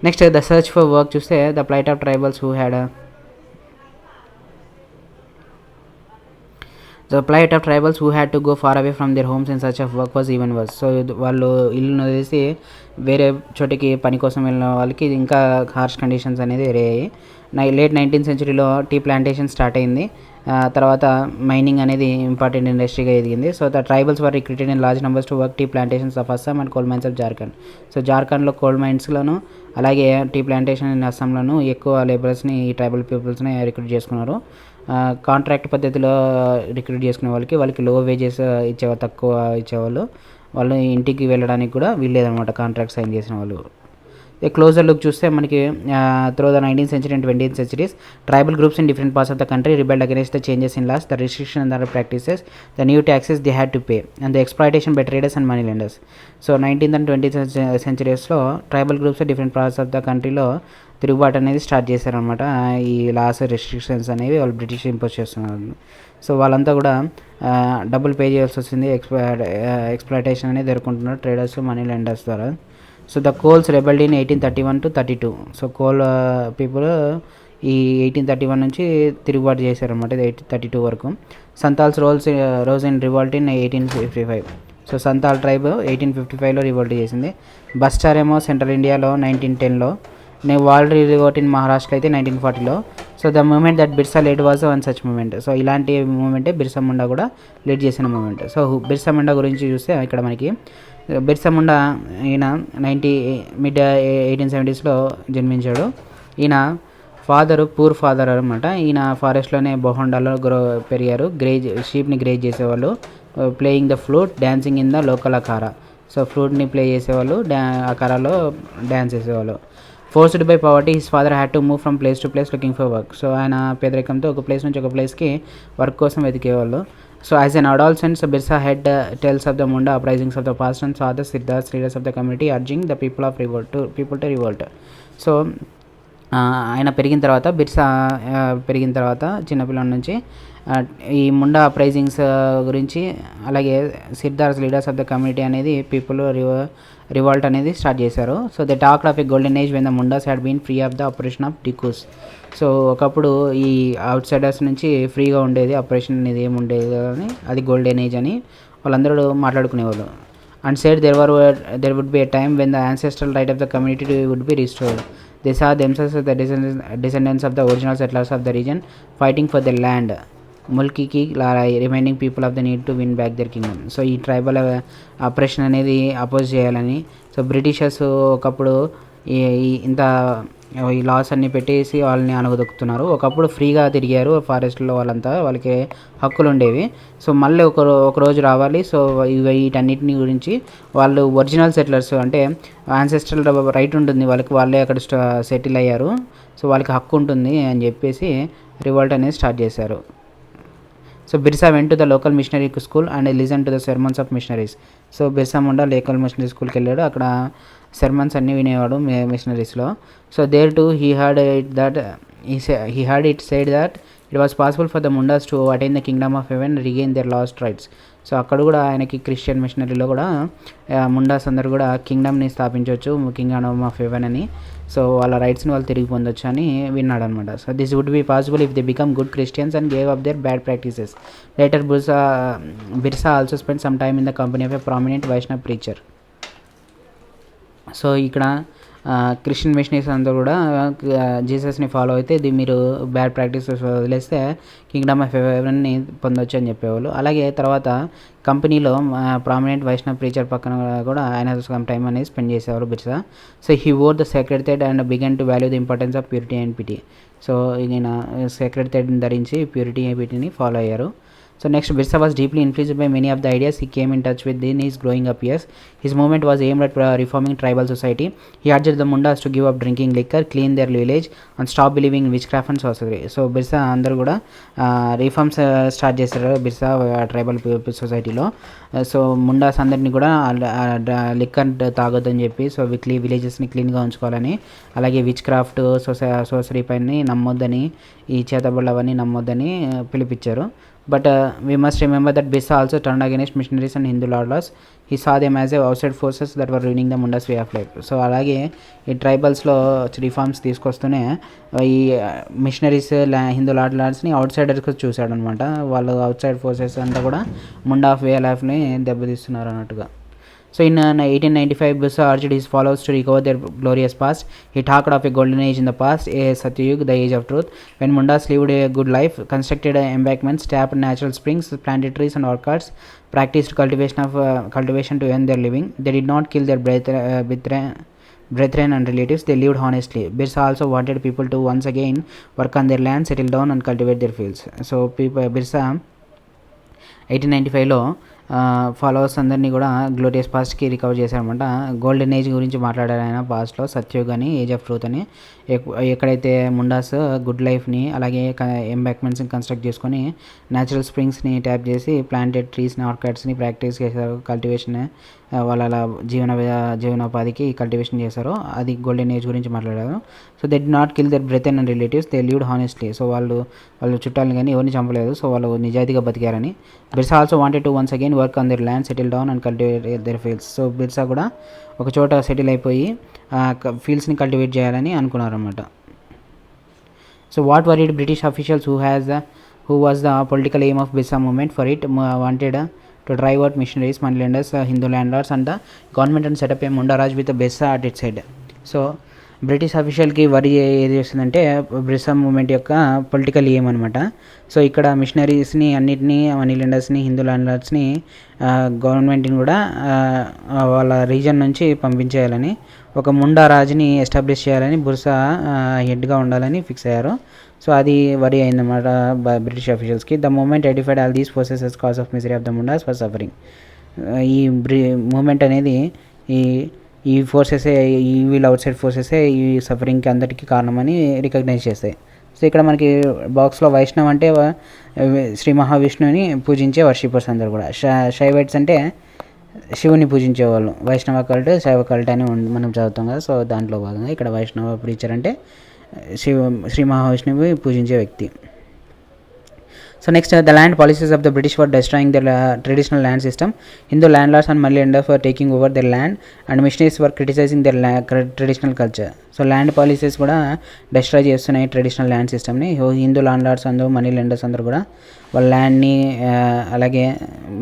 Next the search for work చూస్తే the plight of tribals who had the plight of tribals who had to go far away from their homes in search of work was even worse. So వాళ్ళు ఇల్లును వదిలేసి వేరే చోటికి పని కోసం వెళ్ళిన వాళ్ళకి ఇంకా హార్ష్ కండిషన్స్ అనేది వేరయ్యాయి. లేట్ 19th centuryలో టీ ప్లాంటేషన్ స్టార్ట్ అయింది. తర్వాత మైనింగ్ అనేది ఇంపార్టెంట్ ఇండస్ట్రీగా ఎదిగింది. So the tribals were recruited in large numbers to work tea plantations of Assam and coal mines of Jharkhand. So జార్ఖండ్లో కోల్ మైన్స్లోను అలాగే టీ ప్లాంటేషన్ ఇన్ అస్సాంలోను ఎక్కువ లేబరర్స్ని ఈ ట్రైబల్ పీపుల్స్ని రిక్రూట్ చేసుకున్నారు. కాంట్రాక్ట్ పద్ధతిలో రిక్రూట్ చేసుకునే వాళ్ళకి లో వేజెస్ ఇచ్చేవాళ్ళు, తక్కువ ఇచ్చేవాళ్ళు. వాళ్ళు ఇంటికి వెళ్ళడానికి కూడా వీల్లేదనమాట కాంట్రాక్ట్ సైన్ చేసిన వాళ్ళు. క్లోజర్ లుక్ చూస్తే మనకి through the 19th century and 20th centuries tribal groups in different parts of the country rebelled against the changes in laws, the restrictions and other practices, the new taxes they had to pay and the exploitation by traders and money lenders. So 19th and 20th centuriesలో tribal groups different parts of the కంట్రీలో తిరుగుబాటు అనేది start చేశారనమాట. ఈ loss restrictions అనేవి వాళ్ళు British impose చేస్తున్నారు. So వాళ్ళంతా కూడా డబ్బులు పే చేయాల్సి వస్తుంది. ఎక్స్ప్లాయిటేషన్ అనేది ఎదుర్కొంటున్నారు ట్రేడర్స్ మనీ లెండర్స్ ద్వారా. So the Kols rebelled in 1831 to 32. So Kol people ఈ 1831 నుంచి తిరుగుబాటు చేశారనమాట. ఇది 1832 వరకు. Santhals rose in revolt in 1855. So Santhal tribe 1855లో రివోల్ట్ చేసింది. బస్టార్ ఏమో సెంట్రల్ ఇండియాలో 1910లో, వాల్డరీ రివోల్ట్ ఇన్ మహారాష్ట్రలో అయితే 1940లో. So the movement that Birsa led was one such movement. So ఇలాంటి మూమెంటే బిర్సా ముండా కూడా లీడ్ చేసిన మూమెంట్. సో బిర్సా ముండా గురించి చూస్తే ఇక్కడ మనకి బిర్సా ముండా ఈయన మిడ్ 1870sలో జన్మించాడు. ఈయన పూర్ ఫాదర్ అనమాట. ఈయన ఫారెస్ట్లోనే బొహొండాలో పెరిగారు. షీప్ని గ్రేజ్ చేసేవాళ్ళు. Playing the flute, dancing in the local akhara. So ఫ్లూట్ని ప్లే చేసేవాళ్ళు, అఖారాలో డ్యాన్స్ చేసేవాళ్ళు. Forced by poverty his father had to move from place to place looking for work. So ఆయన పేదరికంతో ఒక ప్లేస్ నుంచి ఒక ప్లేస్కి వర్క్ కోసం వెతికేవాళ్ళు. So as an adolescents Birsa heard tales of the Munda uprisings of the past and saw the Siddharth leaders of the community urging the people to revolt. So ఆయన బిర్సా పెరిగిన తర్వాత చిన్నపిల్లల నుంచి ఈ ముండా అప్రైజింగ్స్ గురించి, అలాగే Siddharth leaders of the community అనేది పీపుల్ రివాల్ట్ అనేది స్టార్ట్ చేశారు. So they talked of a golden age when the Mundas had been free of the operation of dikus. So ఒకప్పుడు ఈ అవుట్ సైడర్స్ నుంచి ఫ్రీగా ఉండేది, ఆపరేషన్ అనేది ఏమి ఉండేది అని, అది గోల్డెన్ ఏజ్ అని వాళ్ళందరూ మాట్లాడుకునేవాళ్ళు. And said there would be a time when the ancestral right of the community would be restored. They saw themselves as the descendants of the original settlers of the region fighting for their land. ముల్కీకి remaining people of the need to win back their kingdom. So ఈ tribal operation అనేది oppose చేయాలని, so Britishers ఒకప్పుడు ఇంత ఈ loss అన్నీ పెట్టేసి వాళ్ళని అణగదొక్కుతున్నారు. ఒకప్పుడు ఫ్రీగా తిరిగారు ఫారెస్ట్లో వాళ్ళంతా, వాళ్ళకి హక్కులు ఉండేవి. సో మళ్ళీ ఒకరోజు రావాలి. సో వీటన్నిటిని గురించి వాళ్ళు ఒరిజినల్ సెటిలర్స్ అంటే యాన్సెస్ట్రల్ రైట్ ఉంటుంది వాళ్ళకి, వాళ్ళే అక్కడ సెటిల్ అయ్యారు, సో వాళ్ళకి హక్కు ఉంటుంది అని చెప్పేసి రివోల్ట్ అనేది స్టార్ట్ చేశారు. So Birsa went to the local missionary school and listen to the sermons of missionaries. So Birsa Munda local missionary స్కూల్కి వెళ్ళాడు, అక్కడ సెర్మన్స్ అన్నీ వినేవాడు మిషనరీస్లో. So there too he had it said that it was possible for the Mundas to attain the kingdom of heaven regain their lost rights. So అక్కడ కూడా ఆయనకి Christian మిషనరీలో కూడా ముండాస్ అందరు కూడా కింగ్డమ్ని స్థాపించవచ్చు, కింగ్డమ్ ఆఫ్ హెవెన్ అని. సో వాళ్ళ రైట్స్ని వాళ్ళు తిరిగి పొందొచ్చు అని విన్నాడు అనమాట. So this would be possible if they become good Christians and gave up their bad practices. Later Birsa also spend some time in the company of a prominent Vaishnav preacher. So ఇక్కడ క్రిస్టియన్ మిషనరీస్ అందరూ కూడా జీసస్ని follow అయితే ఇది మీరు bad practices వదిలేస్తే kingdom of హెవెన్ని పొందొచ్చు అని చెప్పేవాళ్ళు. అలాగే తర్వాత కంపెనీలో ప్రామినెంట్ వైష్ణవ్ ప్రీచర్ పక్కన కూడా ఆయన సమ్ టైం అనేది స్పెండ్ చేసేవారు Birsa. So he wore the sacred thread and began to value the importance of purity and piety. So ఈయన సేక్రెడ్ థ్రెడ్ని ధరించి ప్యూరిటీ అండ్ పిటీని ఫాలో అయ్యారు. So next, Birsa was deeply influenced by many of the ideas he came in touch with in his growing up years. His movement was aimed at reforming tribal society. He urged the Mundas to give up drinking liquor, clean their village and stop believing in witchcraft and sorcery. So Birsa అందరూ కూడా reforms start చేశారు Birsa tribal సొసైటీలో. So ముండాస్ అందరినీ కూడా liquor తాగొద్దని చెప్పి, so విలేజెస్ని క్లీన్గా ఉంచుకోవాలని, అలాగే విచ్ క్రాఫ్ట్ సోసరీ పైన నమ్మొద్దని, ఈ చేతబడులవన్నీ నమ్మొద్దని పిలిపించారు. But we must remember that Birsa also turned against missionaries and Hindu lords. He saw them as outside forces that were ruining the Mundas way of life. So అలాగే ఈ ట్రైబల్స్లో reforms తీసుకొస్తూనే ఈ machineries Hindu లార్డ్స్ని out సైడర్స్కి చూశాడు అనమాట. వాళ్ళు out side forces అంతా కూడా Munda of way లైఫ్ని దెబ్బతీస్తున్నారు అన్నట్టుగా. So in 1895, Birsa urged his followers to recover their glorious past. He talked of a golden age in the past, a Satyug, the age of truth, when Mundas lived a good life, constructed embankments, tapped natural springs, planted trees and orchards, practiced cultivation to earn their living. They did not kill their brethren and relatives. They lived honestly. Birsa also wanted people to once again work on their land, settle down and cultivate their fields. So Birsa 1895లో followers అందరినీ కూడా glorious పాస్ట్కి recover చేశారనమాట. Golden age గురించి మాట్లాడారు ఆయన పాస్ట్లో, సత్యుగ్ అని, ఏజ్ ఆఫ్ ట్రూత్ అని. ఎక్కడైతే ముండాస్ గుడ్ లైఫ్ని అలాగే ఎంబాక్మెంట్స్ని కన్స్ట్రక్ట్ చేసుకొని న్యాచురల్ స్ప్రింగ్స్ని ట్యాప్ చేసి ప్లాంటెడ్ ట్రీస్ని ఆర్కాడ్స్ని ప్రాక్టీస్ చేశారు, కల్టివేషన్ వాళ్ళ జీవనోపాధికి కల్టివేషన్ చేశారు, అది గోల్డెన్ ఏజ్ గురించి మాట్లాడారు. So they did not kill their brethren and relatives, they lived honestly. So వాళ్ళు చుట్టాలని కానీ ఎవరిని చంపలేదు, సో వాళ్ళు నిజాయితీగా బతికారని. Birsa also wanted to once again work on their land, settle down and cultivate their fields. So Birsa కూడా ఒక చోట సెటిల్ అయిపోయి ఫీల్డ్స్ని కల్టివేట్ చేయాలని అనుకున్నారన్నమాట. So what worried British officials who was the political aim of Birsa movement? For it wanted to drive out missionaries, moneylenders, Hindu landlords and the government and set up a Munda Raj with a Birsa at its head. So British అఫీషియల్కి worry ఏది వస్తుందంటే Birsa moment యొక్క political ఏం అనమాట. So ఇక్కడ మిషనరీస్ని అన్నిటినీ, money లెండర్స్ని, Hindu ల్యాండ్లార్డ్స్ని, గవర్నమెంట్ని కూడా వాళ్ళ రీజన్ నుంచి పంపించేయాలని, ఒక ముండా రాజుని ఎస్టాబ్లిష్ చేయాలని, బిర్సా హెడ్గా ఉండాలని ఫిక్స్ అయ్యారు. సో అది వరి అయిందన్నమాట బ్రిటిష్ అఫీషియల్స్కి. The movement identified all these forces cause of misery of the Mundas for suffering. ఈ మూమెంట్ అనేది ఈ ఈ ఫోర్సెసే వీళ్ళు అవుట్ సైడ్ ఫోర్సెసే ఈ సఫరింగ్కి అందరికీ కారణమని రికగ్నైజ్ చేస్తాయి. సో ఇక్కడ మనకి బాక్స్లో వైష్ణవ్ అంటే శ్రీ మహావిష్ణువుని పూజించే వర్షిపర్స్ అందరు కూడా. శైవైట్స్ అంటే శివుని పూజించేవాళ్ళు. వైష్ణవ కల్ట్, శైవ కల్ట్ అని మనం చదువుతాం కదా. సో దాంట్లో భాగంగా ఇక్కడ వైష్ణవ ప్రీచర్ అంటే శ్రీ మహావిష్ణువు పూజించే వ్యక్తి. So next, the land policies of the British were destroying their traditional land system. Hindu landlords and Malayalanders were taking over their land, and missionaries were criticizing their traditional culture. So land policies కూడా destroy చేస్తున్నాయి traditional land సిస్టమ్ని. హిందూ ల్యాండ్లార్డ్స్ అందరూ, money lenders అందరూ కూడా వాళ్ళ ల్యాండ్ని అలాగే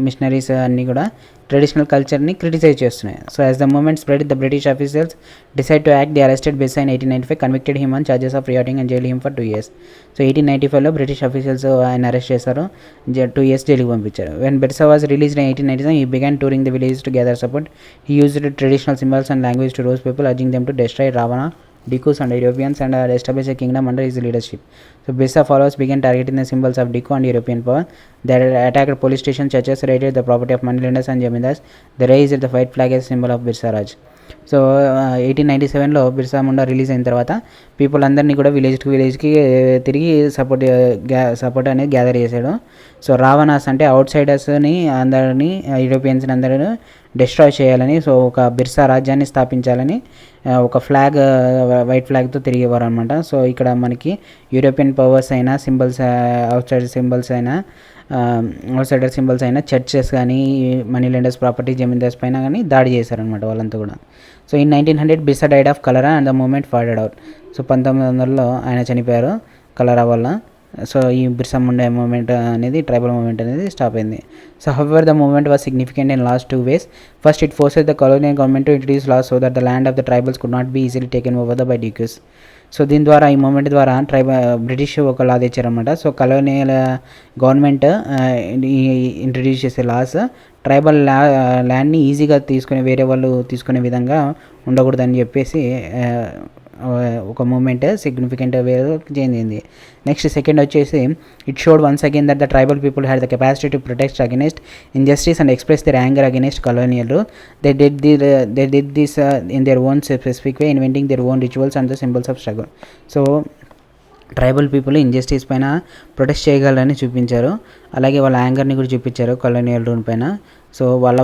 machineries అన్నీ కూడా ట్రెడిషనల్ కల్చర్ని క్రిటిసైజ్ చేస్తున్నాయి. So as the movement spread, the British officers decide to act. The arrested Birsa in 1895, convicted him on charges of rioting and jail him for 2 years. So 1895లో బ్రిటిష్ ఆఫీసర్స్ ఆయన arrest చేశారు, 2 years జైలుకి పంపించారు. When Birsa was released in 1897, he began touring the villages to gather support. He used traditional symbols and language to rouse people, urging them to destroy Ravana, dikus and Europeans and establish a kingdom under his leadership. So Birsa followers began targeting the symbols of Diku and European power. They attacked police stations, churches, raided the property of moneylenders and zamindars. They raised the white flag as symbol of Birsa Raj. So 1897లో Birsa Munda release అయిన తర్వాత people అందరినీ కూడా విలేజ్కి తిరిగి support అనేది gather చేశాడు. So Ravana's అంటే అవుట్ సైడర్స్ని అందరినీ, యూరోపియన్స్ని అందరూ డిస్ట్రాయ్ చేయాలని, సో ఒక బిర్సా రాజ్యాన్ని స్థాపించాలని ఒక ఫ్లాగ్, వైట్ ఫ్లాగ్తో తిరిగేవారు అనమాట. సో ఇక్కడ మనకి యూరోపియన్ పవర్స్ అయినా, సింబల్స్, అవుట్ సైడర్ సింబల్స్ అయినా, చర్చెస్ కానీ, మనీ లెండర్స్ ప్రాపర్టీ, జమీందార్స్ పైన కానీ దాడి చేశారనమాట వాళ్ళంతా కూడా. So in 1900 Birsa died of cholera and the movement faded out. So 1900లో ఆయన చనిపోయారు కలరా వల్ల. సో ఈ బిర్సా ముండా మూమెంట్ అనేది, ట్రైబల్ మూమెంట్ అనేది స్టాప్ అయింది. So however the movement was significant in last 2 ways. First, it forces the colonial government to introduce laws so that the land of the tribals could not be easily taken over by dikus. So దీని ద్వారా, ఈ movement ద్వారా British ఒక law తెచ్చారనమాట. So colonial government introduce చేసే laws tribal ల్యాండ్ని ఈజీగా వేరే వాళ్ళు తీసుకునే విధంగా ఉండకూడదని చెప్పేసి ఒక మూమెంట్ సిగ్నిఫికెంట్ వేలో చేంజ్ అయింది. నెక్స్ట్ సెకండ్ వచ్చేసి, it showed once again that the tribal people had the capacity to protect against injustice and express their anger against colonial rule. They did this in their own specific way, inventing their own rituals and the symbols of struggle. So tribal people injustice పైన protest చేయగలరని చూపించారు, అలాగే వాళ్ళ యాంగర్ని కూడా చూపించారు colonial rule పైన. So వాళ్ళ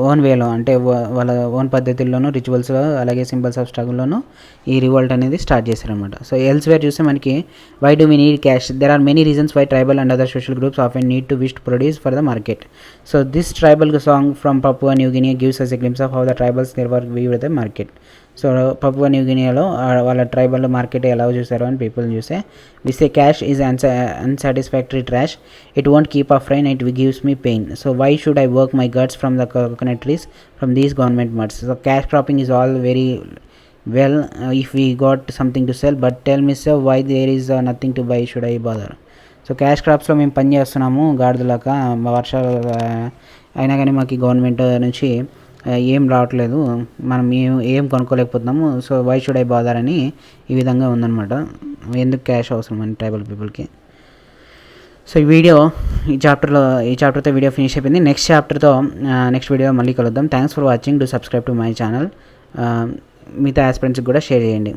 own వేలో, అంటే వాళ్ళ ఓన్ పద్ధతుల్లోనూ, రిచువల్స్లో, అలాగే సింబల్స్ ఆఫ్ స్ట్రగుల్లోనూ ఈ రివోల్ట్ అనేది స్టార్ట్ చేశారనమాట. సో ఎల్స్వేర్ చూస్తే మనకి, why do we need cash? There are many reasons why tribal and other social groups often need to wish to produce for the market. So this tribal song from Papua New Guinea gives us a glimpse of how the tribals there were view the market. So Papua New గినియాలో వాళ్ళ tribal market ఎలా చూసారు అని people చూస్తే, we say cash is unsatisfactory trash, it won't keep a ఫ్రైన్, it gives me pain. So why should I work my guts from the coconut trees from these government muds. So cash cropping is all very well if we got something to sell, but tell me sir, why there is nothing to buy, should I bother? So cash క్రాప్స్లో మేము పని చేస్తున్నాము గాడిదలాక, వర్షాలు అయినా కానీ మాకు government నుంచి ఏం రావట్లేదు, మనం ఏం కొనుక్కోలేకపోతున్నాము. So why should I bother అని ఈ విధంగా ఉందన్నమాట. ఎందుకు క్యాష్ అవసరం అని ట్రైబల్ పీపుల్కి. సో ఈ చాప్టర్తో వీడియో ఫినిష్ అయిపోయింది. నెక్స్ట్ వీడియో మళ్ళీ కలుద్దాం. Thanks for watching. Do subscribe to my channel. మిగతా ఆస్పిరెంట్స్కి కూడా షేర్ చేయండి.